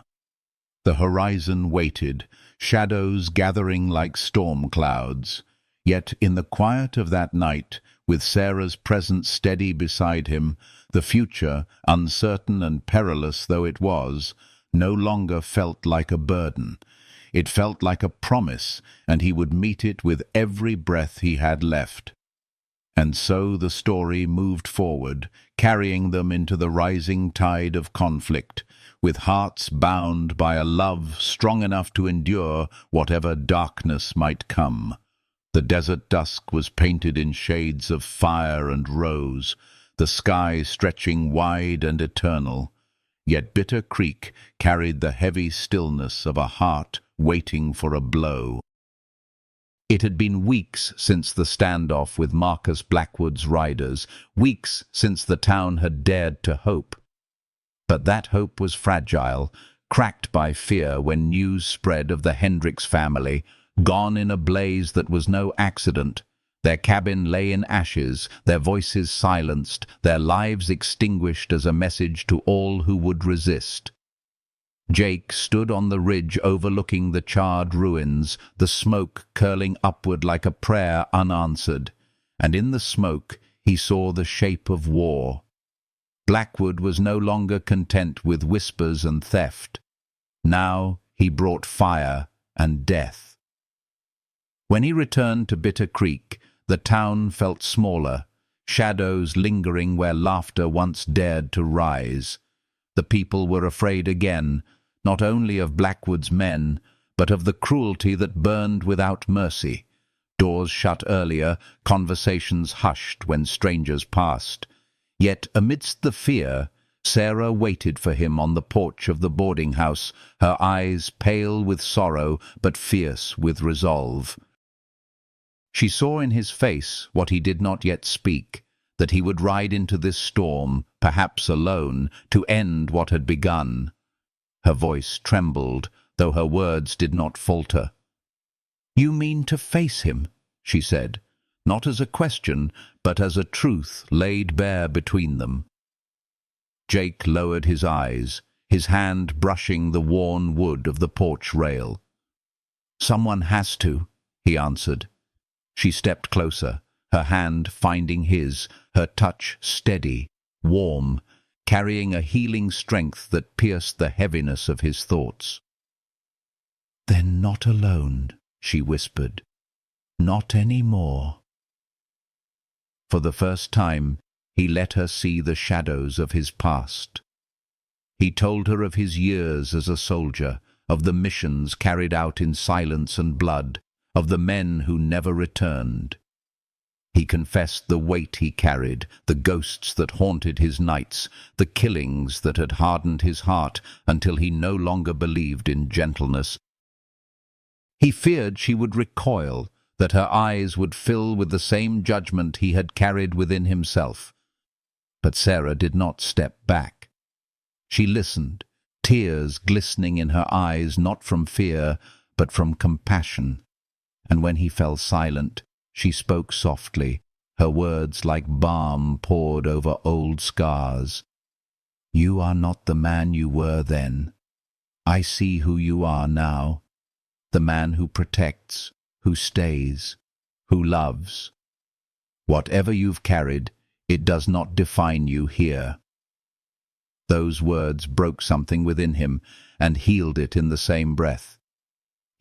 The horizon waited, shadows gathering like storm clouds. Yet in the quiet of that night, with Sarah's presence steady beside him, the future, uncertain and perilous though it was, no longer felt like a burden. It felt like a promise, and he would meet it with every breath he had left. And so the story moved forward, carrying them into the rising tide of conflict, with hearts bound by a love strong enough to endure whatever darkness might come. The desert dusk was painted in shades of fire and rose, the sky stretching wide and eternal. Yet Bitter Creek carried the heavy stillness of a heart waiting for a blow. It had been weeks since the standoff with Marcus Blackwood's riders, weeks since the town had dared to hope. But that hope was fragile, cracked by fear when news spread of the Hendricks family, gone in a blaze that was no accident. Their cabin lay in ashes, their voices silenced, their lives extinguished as a message to all who would resist. Jake stood on the ridge overlooking the charred ruins, the smoke curling upward like a prayer unanswered, and in the smoke he saw the shape of war. Blackwood was no longer content with whispers and theft. Now he brought fire and death. When he returned to Bitter Creek, the town felt smaller, shadows lingering where laughter once dared to rise. The people were afraid again, not only of Blackwood's men, but of the cruelty that burned without mercy. Doors shut earlier, conversations hushed when strangers passed. Yet amidst the fear, Sarah waited for him on the porch of the boarding house, her eyes pale with sorrow but fierce with resolve. She saw in his face what he did not yet speak, that he would ride into this storm, perhaps alone, to end what had begun. Her voice trembled, though her words did not falter. "You mean to face him," she said, not as a question, but as a truth laid bare between them. Jake lowered his eyes, his hand brushing the worn wood of the porch rail. "Someone has to," he answered. She stepped closer, her hand finding his, her touch steady, warm, carrying a healing strength that pierced the heaviness of his thoughts. "Then not alone," she whispered. "Not any more." For the first time, he let her see the shadows of his past. He told her of his years as a soldier, of the missions carried out in silence and blood, of the men who never returned. He confessed the weight he carried, the ghosts that haunted his nights, the killings that had hardened his heart until he no longer believed in gentleness. He feared she would recoil, that her eyes would fill with the same judgment he had carried within himself. But Sarah did not step back. She listened, tears glistening in her eyes not from fear, but from compassion. And when he fell silent, she spoke softly, her words like balm poured over old scars. "You are not the man you were then. I see who you are now, the man who protects, who stays, who loves. Whatever you've carried, it does not define you here." Those words broke something within him and healed it in the same breath.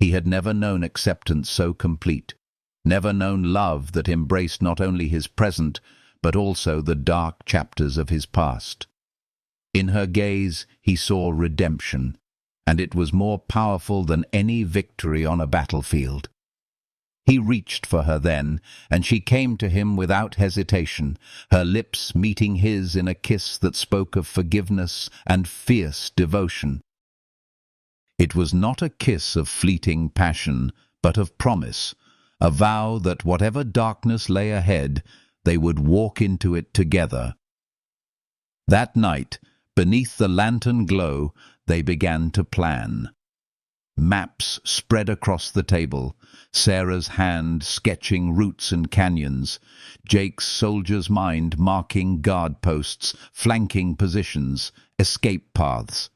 He had never known acceptance so complete, never known love that embraced not only his present, but also the dark chapters of his past. In her gaze he saw redemption, and it was more powerful than any victory on a battlefield. He reached for her then, and she came to him without hesitation, her lips meeting his in a kiss that spoke of forgiveness and fierce devotion. It was not a kiss of fleeting passion, but of promise, a vow that whatever darkness lay ahead, they would walk into it together. That night, beneath the lantern glow, they began to plan. Maps spread across the table, Sarah's hand sketching routes and canyons, Jake's soldier's mind marking guard posts, flanking positions, escape paths.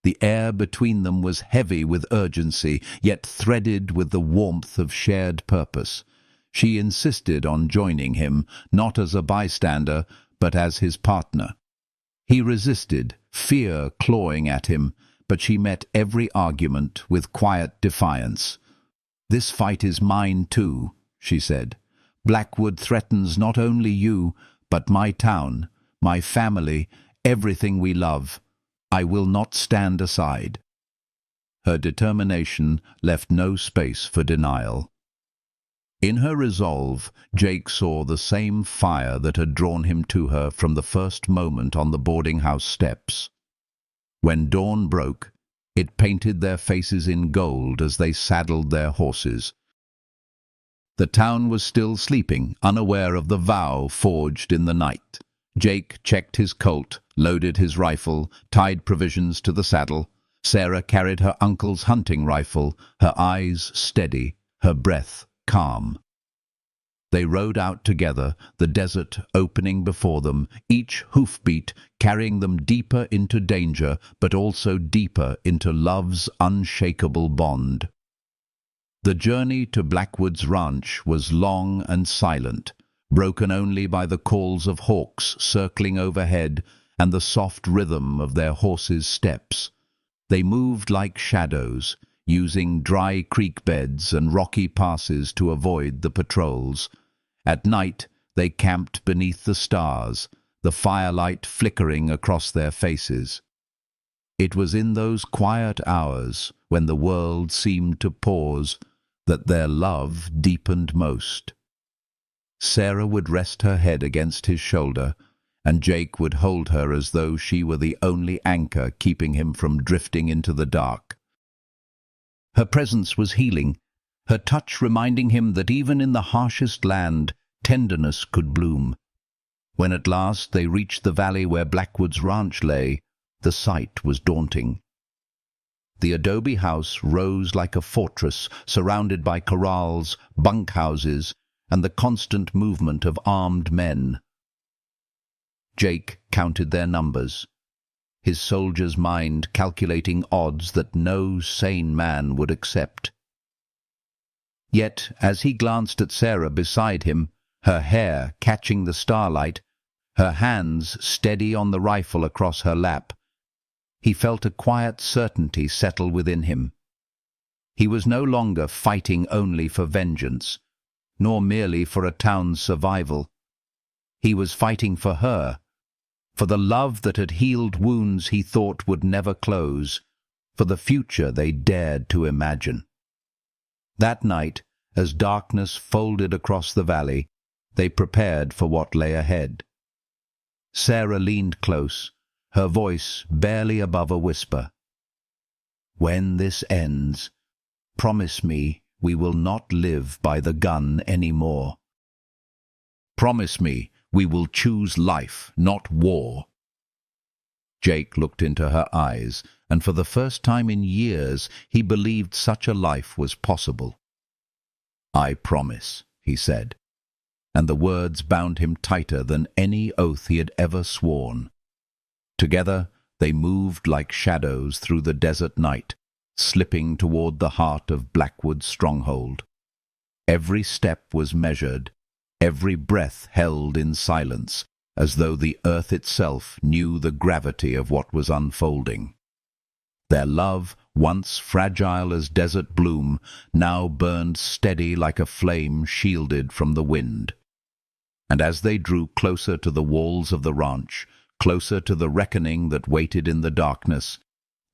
The air between them was heavy with urgency, yet threaded with the warmth of shared purpose. She insisted on joining him, not as a bystander, but as his partner. He resisted, fear clawing at him, but she met every argument with quiet defiance. "This fight is mine too," she said. "Blackwood threatens not only you, but my town, my family, everything we love. I will not stand aside." Her determination left no space for denial. In her resolve, Jake saw the same fire that had drawn him to her from the first moment on the boarding-house steps. When dawn broke, it painted their faces in gold as they saddled their horses. The town was still sleeping, unaware of the vow forged in the night. Jake checked his colt, loaded his rifle, tied provisions to the saddle. Sarah carried her uncle's hunting rifle, her eyes steady, her breath calm. They rode out together, the desert opening before them, each hoofbeat carrying them deeper into danger, but also deeper into love's unshakable bond. The journey to Blackwood's ranch was long and silent, broken only by the calls of hawks circling overhead and the soft rhythm of their horses' steps. They moved like shadows, using dry creek beds and rocky passes to avoid the patrols. At night they camped beneath the stars, the firelight flickering across their faces. It was in those quiet hours, when the world seemed to pause, that their love deepened most. Sarah would rest her head against his shoulder, and Jake would hold her as though she were the only anchor keeping him from drifting into the dark. Her presence was healing, her touch reminding him that even in the harshest land, tenderness could bloom. When at last they reached the valley where Blackwood's ranch lay, the sight was daunting. The adobe house rose like a fortress, surrounded by corrals, bunkhouses, and the constant movement of armed men. Jake counted their numbers, his soldier's mind calculating odds that no sane man would accept. Yet, as he glanced at Sarah beside him, her hair catching the starlight, her hands steady on the rifle across her lap, he felt a quiet certainty settle within him. He was no longer fighting only for vengeance, nor merely for a town's survival. He was fighting for her, for the love that had healed wounds he thought would never close, for the future they dared to imagine. That night, as darkness folded across the valley, they prepared for what lay ahead. Sarah leaned close, her voice barely above a whisper. "When this ends, promise me we will not live by the gun any more. Promise me we will choose life, not war." Jake looked into her eyes, and for the first time in years he believed such a life was possible. "I promise," he said, and the words bound him tighter than any oath he had ever sworn. Together they moved like shadows through the desert night, slipping toward the heart of Blackwood's stronghold. Every step was measured, every breath held in silence, as though the earth itself knew the gravity of what was unfolding. Their love, once fragile as desert bloom, now burned steady like a flame shielded from the wind. And as they drew closer to the walls of the ranch, closer to the reckoning that waited in the darkness,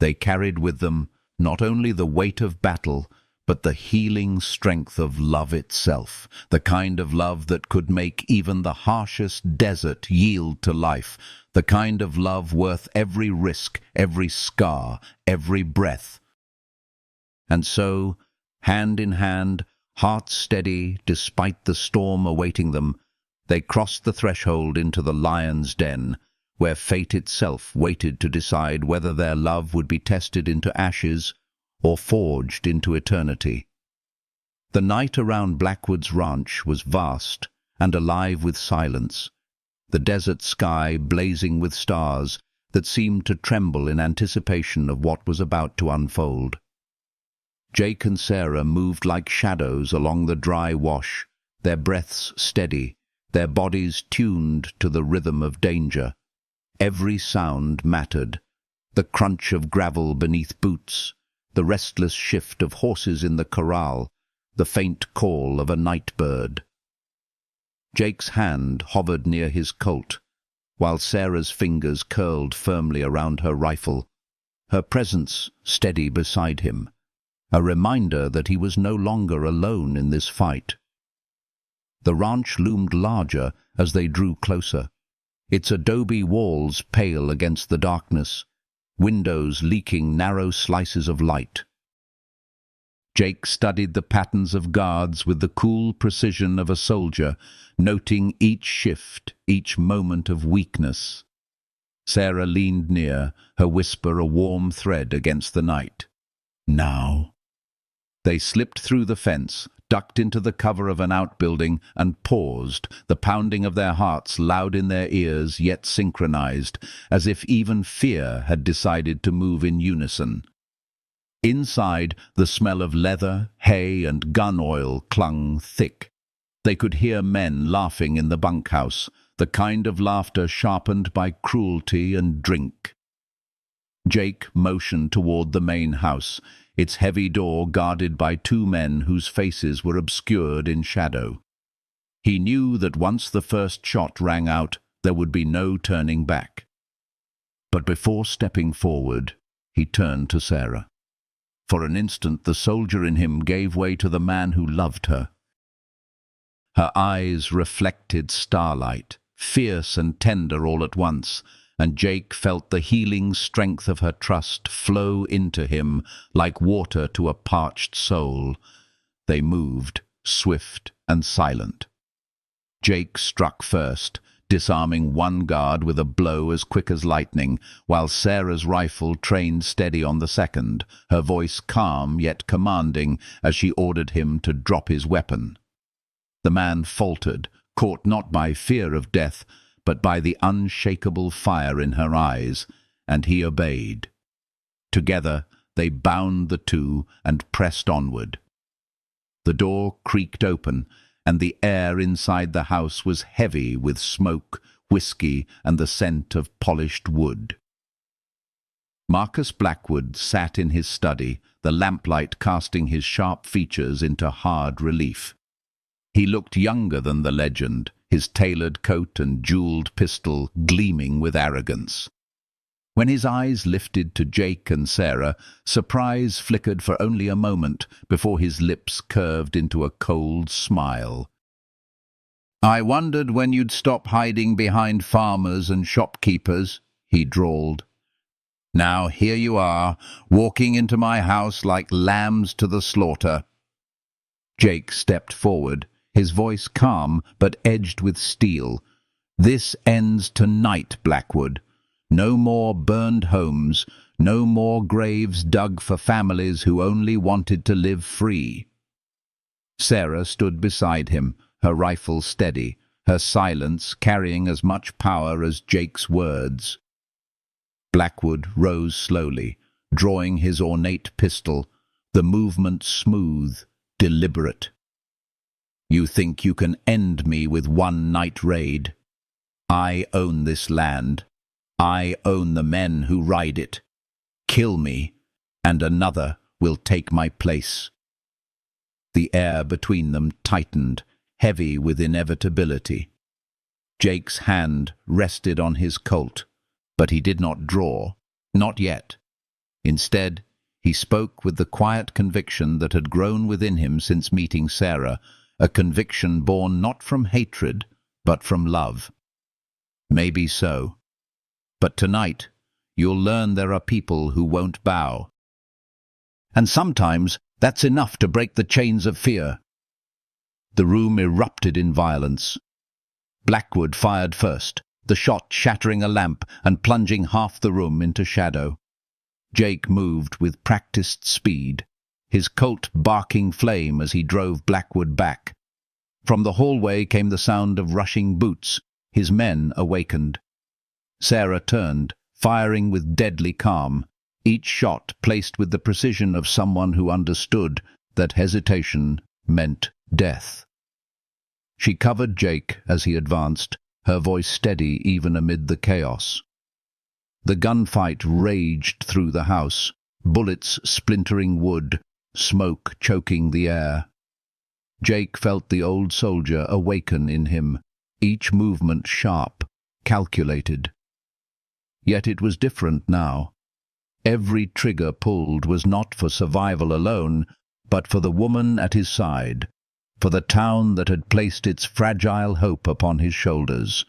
they carried with them not only the weight of battle, but the healing strength of love itself, the kind of love that could make even the harshest desert yield to life, the kind of love worth every risk, every scar, every breath. And so, hand in hand, hearts steady despite the storm awaiting them, they crossed the threshold into the lion's den, where fate itself waited to decide whether their love would be tested into ashes or forged into eternity. The night around Blackwood's ranch was vast and alive with silence, the desert sky blazing with stars that seemed to tremble in anticipation of what was about to unfold. Jake and Sarah moved like shadows along the dry wash, their breaths steady, their bodies tuned to the rhythm of danger. Every sound mattered, the crunch of gravel beneath boots, the restless shift of horses in the corral, the faint call of a night bird. Jake's hand hovered near his Colt, while Sarah's fingers curled firmly around her rifle, her presence steady beside him, a reminder that he was no longer alone in this fight. The ranch loomed larger as they drew closer, its adobe walls pale against the darkness, windows leaking narrow slices of light. Jake studied the patterns of guards with the cool precision of a soldier, noting each shift, each moment of weakness. Sarah leaned near, her whisper a warm thread against the night. Now. They slipped through the fence, ducked into the cover of an outbuilding, and paused, the pounding of their hearts loud in their ears yet synchronized, as if even fear had decided to move in unison. Inside, the smell of leather, hay, and gun oil clung thick. They could hear men laughing in the bunkhouse, the kind of laughter sharpened by cruelty and drink. Jake motioned toward the main house, its heavy door guarded by two men whose faces were obscured in shadow. He knew that once the first shot rang out, there would be no turning back. But before stepping forward, he turned to Sarah. For an instant, the soldier in him gave way to the man who loved her. Her eyes reflected starlight, fierce and tender all at once, and Jake felt the healing strength of her trust flow into him like water to a parched soul. They moved, swift and silent. Jake struck first, disarming one guard with a blow as quick as lightning, while Sarah's rifle trained steady on the second, her voice calm yet commanding as she ordered him to drop his weapon. The man faltered, caught not by fear of death, but by the unshakable fire in her eyes, and he obeyed. Together they bound the two and pressed onward. The door creaked open, and the air inside the house was heavy with smoke, whiskey, and the scent of polished wood. Marcus Blackwood sat in his study, the lamplight casting his sharp features into hard relief. He looked younger than the legend, his tailored coat and jeweled pistol gleaming with arrogance. When his eyes lifted to Jake and Sarah, surprise flickered for only a moment before his lips curved into a cold smile. "I wondered when you'd stop hiding behind farmers and shopkeepers," he drawled. "Now here you are, walking into my house like lambs to the slaughter." Jake stepped forward, his voice calm but edged with steel. "This ends tonight, Blackwood. No more burned homes, no more graves dug for families who only wanted to live free." Sarah stood beside him, her rifle steady, her silence carrying as much power as Jake's words. Blackwood rose slowly, drawing his ornate pistol, the movement smooth, deliberate. "You think you can end me with one night raid? I own this land. I own the men who ride it. Kill me, and another will take my place." The air between them tightened, heavy with inevitability. Jake's hand rested on his Colt, but he did not draw, not yet. Instead, He spoke with the quiet conviction that had grown within him since meeting Sarah, a conviction born not from hatred, but from love. Maybe so. But tonight, you'll learn there are people who won't bow. And sometimes that's enough to break the chains of fear. The room erupted in violence. Blackwood fired first, the shot shattering a lamp and plunging half the room into shadow. Jake moved with practiced speed, his Colt barking flame as he drove Blackwood back. From the hallway came the sound of rushing boots. His men awakened. Sarah turned, firing with deadly calm, each shot placed with the precision of someone who understood that hesitation meant death. She covered Jake as he advanced, her voice steady even amid the chaos. The gunfight raged through the house, bullets splintering wood, smoke choking the air. Jake felt the old soldier awaken in him, each movement sharp, calculated. Yet it was different now. Every trigger pulled was not for survival alone, but for the woman at his side, for the town that had placed its fragile hope upon his shoulders.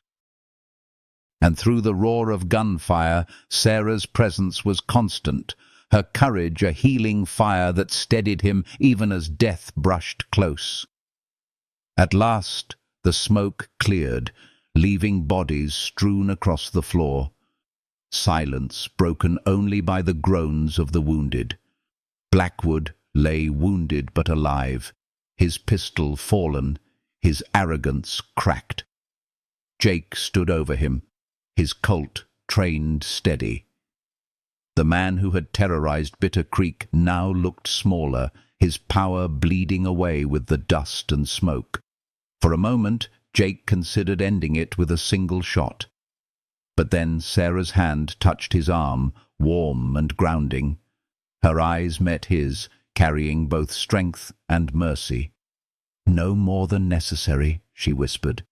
And through the roar of gunfire, Sarah's presence was constant, her courage a healing fire that steadied him even as death brushed close. At last, the smoke cleared, leaving bodies strewn across the floor. Silence broken only by the groans of the wounded. Blackwood lay wounded but alive, his pistol fallen, his arrogance cracked. Jake stood over him, his Colt trained steady. The man who had terrorized Bitter Creek now looked smaller, his power bleeding away with the dust and smoke. For a moment, Jake considered ending it with a single shot. But then Sarah's hand touched his arm, warm and grounding. Her eyes met his, carrying both strength and mercy. "No more than necessary," she whispered.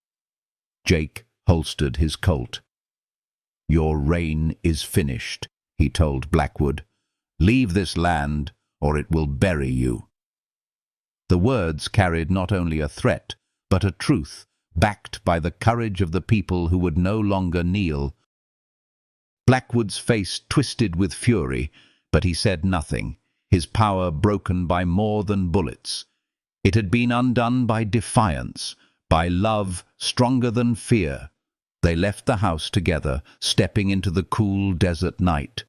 Jake holstered his Colt. "Your reign is finished," he told Blackwood. "Leave this land, or it will bury you." The words carried not only a threat, but a truth, backed by the courage of the people who would no longer kneel. Blackwood's face twisted with fury, but he said nothing, his power broken by more than bullets. It had been undone by defiance, by love stronger than fear. They left the house together, stepping into the cool desert night.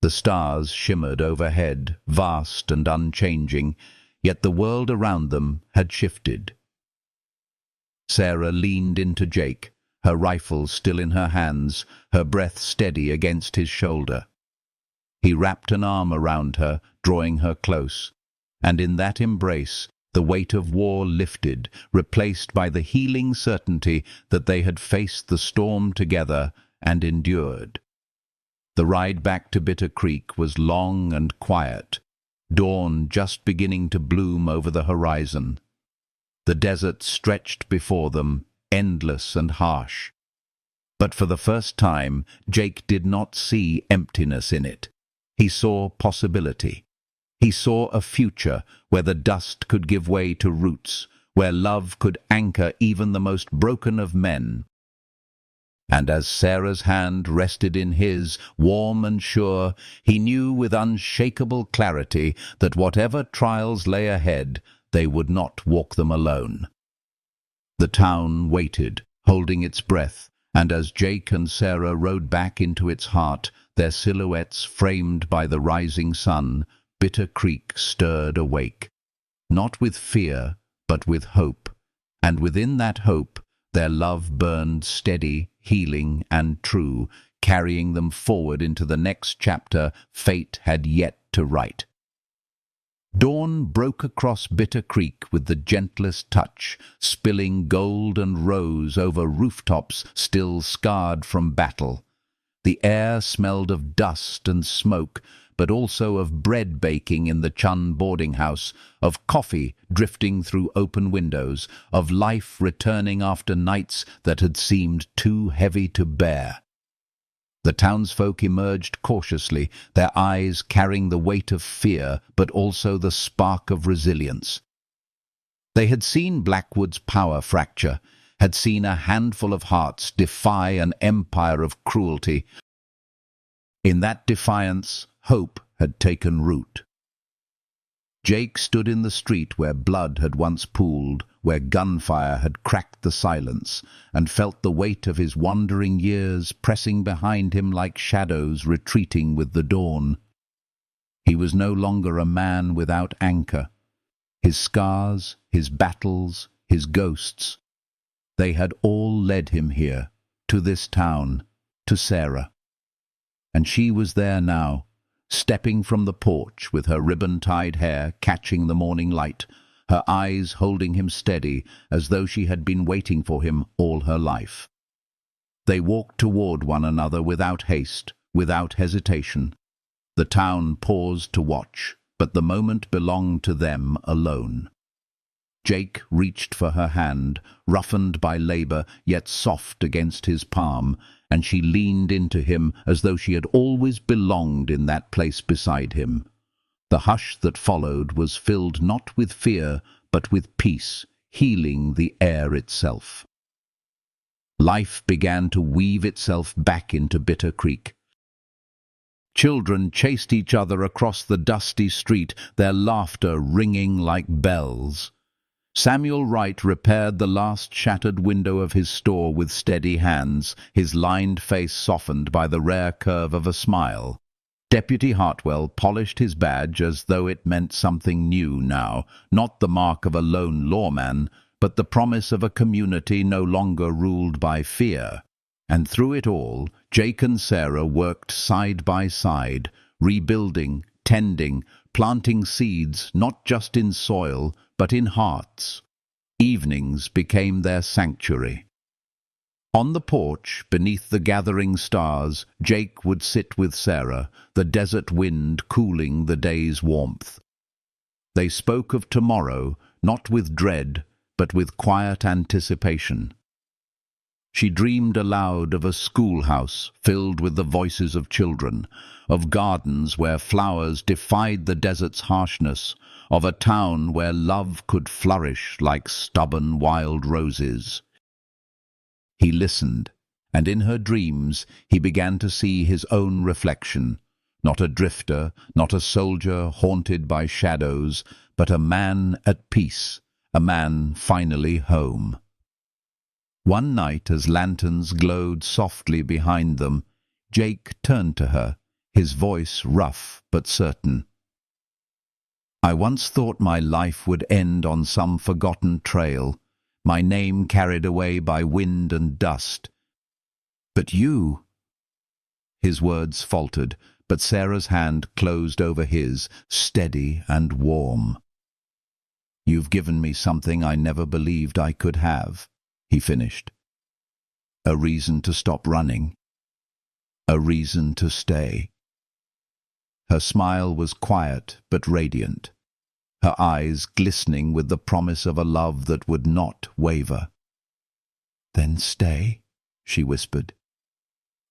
The stars shimmered overhead, vast and unchanging, yet the world around them had shifted. Sarah leaned into Jake, her rifle still in her hands, her breath steady against his shoulder. He wrapped an arm around her, drawing her close, and in that embrace the weight of war lifted, replaced by the healing certainty that they had faced the storm together and endured. The ride back to Bitter Creek was long and quiet, dawn just beginning to bloom over the horizon. The desert stretched before them, endless and harsh. But for the first time, Jake did not see emptiness in it. He saw possibility. He saw a future where the dust could give way to roots, where love could anchor even the most broken of men. And as Sarah's hand rested in his, warm and sure, he knew with unshakable clarity that whatever trials lay ahead, they would not walk them alone. The town waited, holding its breath, and as Jake and Sarah rode back into its heart, their silhouettes framed by the rising sun, Bitter Creek stirred awake, not with fear, but with hope, and within that hope their love burned steady, healing, and true, carrying them forward into the next chapter fate had yet to write. Dawn broke across Bitter Creek with the gentlest touch, spilling gold and rose over rooftops still scarred from battle. The air smelled of dust and smoke, but also of bread baking in the Chun boarding house, of coffee drifting through open windows, of life returning after nights that had seemed too heavy to bear. The townsfolk emerged cautiously, their eyes carrying the weight of fear, but also the spark of resilience. They had seen Blackwood's power fracture, had seen a handful of hearts defy an empire of cruelty. In that defiance, hope had taken root. Jake stood in the street where blood had once pooled, where gunfire had cracked the silence, and felt the weight of his wandering years pressing behind him like shadows retreating with the dawn. He was no longer a man without anchor. His scars, his battles, his ghosts, they had all led him here, to this town, to Sarah. And she was there now, stepping from the porch with her ribbon-tied hair catching the morning light, her eyes holding him steady as though she had been waiting for him all her life. They walked toward one another without haste, without hesitation. The town paused to watch, but the moment belonged to them alone. Jake reached for her hand, roughened by labor, yet soft against his palm, and she leaned into him as though she had always belonged in that place beside him. The hush that followed was filled not with fear, but with peace, healing the air itself. Life began to weave itself back into Bitter Creek. Children chased each other across the dusty street, their laughter ringing like bells. Samuel Wright repaired the last shattered window of his store with steady hands, his lined face softened by the rare curve of a smile. Deputy Hartwell polished his badge as though it meant something new now, not the mark of a lone lawman, but the promise of a community no longer ruled by fear. And through it all, Jake and Sarah worked side by side, rebuilding, tending, planting seeds not just in soil, but in hearts. Evenings became their sanctuary. On the porch, beneath the gathering stars, Jake would sit with Sarah, the desert wind cooling the day's warmth. They spoke of tomorrow, not with dread, but with quiet anticipation. She dreamed aloud of a schoolhouse filled with the voices of children, of gardens where flowers defied the desert's harshness, of a town where love could flourish like stubborn wild roses. He listened, and in her dreams he began to see his own reflection, not a drifter, not a soldier haunted by shadows, but a man at peace, a man finally home. One night, as lanterns glowed softly behind them, Jake turned to her, his voice rough but certain. "I once thought my life would end on some forgotten trail, my name carried away by wind and dust. But you—" His words faltered, but Sarah's hand closed over his, steady and warm. "You've given me something I never believed I could have," he finished. "A reason to stop running. A reason to stay." Her smile was quiet but radiant, her eyes glistening with the promise of a love that would not waver. "Then stay," she whispered.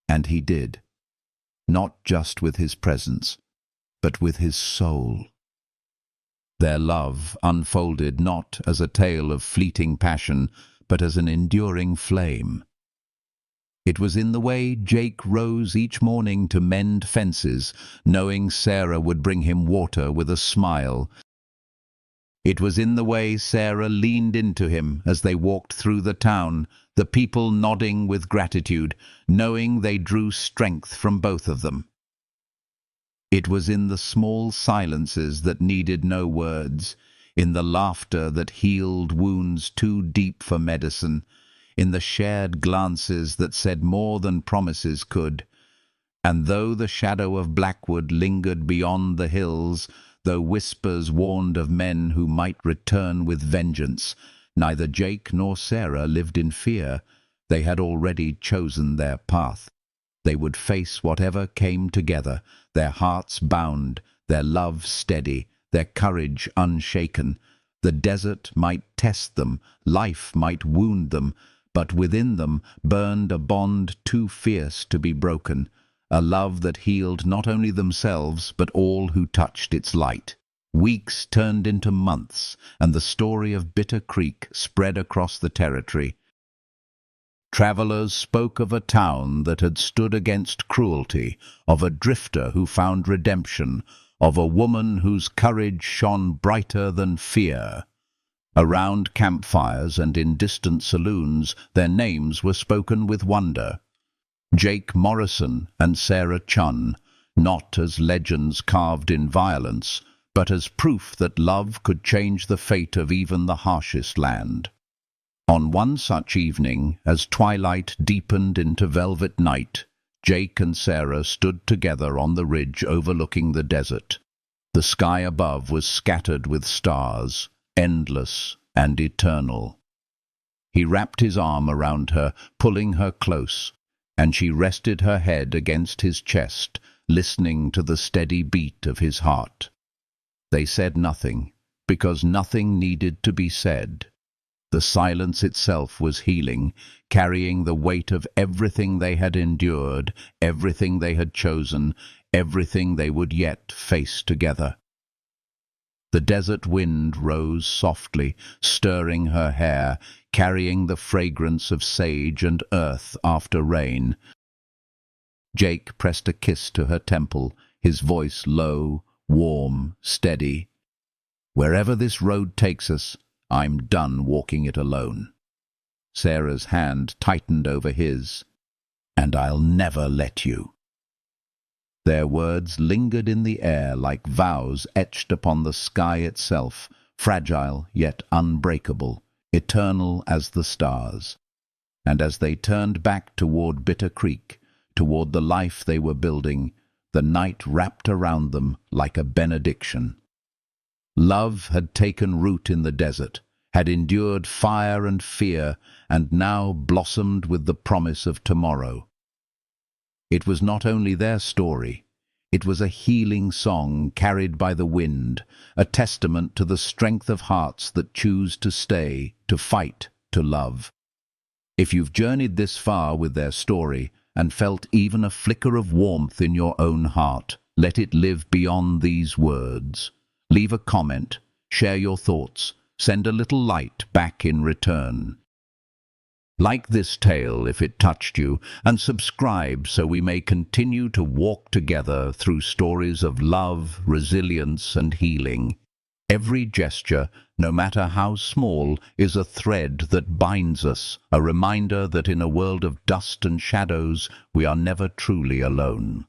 And he did, not just with his presence, but with his soul. Their love unfolded not as a tale of fleeting passion, but as an enduring flame. It was in the way Jake rose each morning to mend fences, knowing Sarah would bring him water with a smile. It was in the way Sarah leaned into him as they walked through the town, the people nodding with gratitude, knowing they drew strength from both of them. It was in the small silences that needed no words, in the laughter that healed wounds too deep for medicine, in the shared glances that said more than promises could. And though the shadow of Blackwood lingered beyond the hills, though whispers warned of men who might return with vengeance, neither Jake nor Sarah lived in fear. They had already chosen their path. They would face whatever came together, their hearts bound, their love steady, their courage unshaken. The desert might test them, life might wound them, but within them burned a bond too fierce to be broken, a love that healed not only themselves but all who touched its light. Weeks turned into months, and the story of Bitter Creek spread across the territory. Travelers spoke of a town that had stood against cruelty, of a drifter who found redemption, of a woman whose courage shone brighter than fear. Around campfires and in distant saloons, their names were spoken with wonder. Jake Morrison and Sarah Chunn, not as legends carved in violence, but as proof that love could change the fate of even the harshest land. On one such evening, as twilight deepened into velvet night, Jake and Sarah stood together on the ridge overlooking the desert. The sky above was scattered with stars, endless and eternal. He wrapped his arm around her, pulling her close, and she rested her head against his chest, listening to the steady beat of his heart. They said nothing, because nothing needed to be said. The silence itself was healing, carrying the weight of everything they had endured, everything they had chosen, everything they would yet face together. The desert wind rose softly, stirring her hair, carrying the fragrance of sage and earth after rain. Jake pressed a kiss to her temple, his voice low, warm, steady. "Wherever this road takes us, I'm done walking it alone." Sarah's hand tightened over his. "And I'll never let you." Their words lingered in the air like vows etched upon the sky itself, fragile yet unbreakable, eternal as the stars. And as they turned back toward Bitter Creek, toward the life they were building, the night wrapped around them like a benediction. Love had taken root in the desert, had endured fire and fear, and now blossomed with the promise of tomorrow. It was not only their story, it was a healing song carried by the wind, a testament to the strength of hearts that choose to stay, to fight, to love. If you've journeyed this far with their story and felt even a flicker of warmth in your own heart, let it live beyond these words. Leave a comment, share your thoughts, send a little light back in return. Like this tale if it touched you, and subscribe so we may continue to walk together through stories of love, resilience, and healing. Every gesture, no matter how small, is a thread that binds us, a reminder that in a world of dust and shadows, we are never truly alone.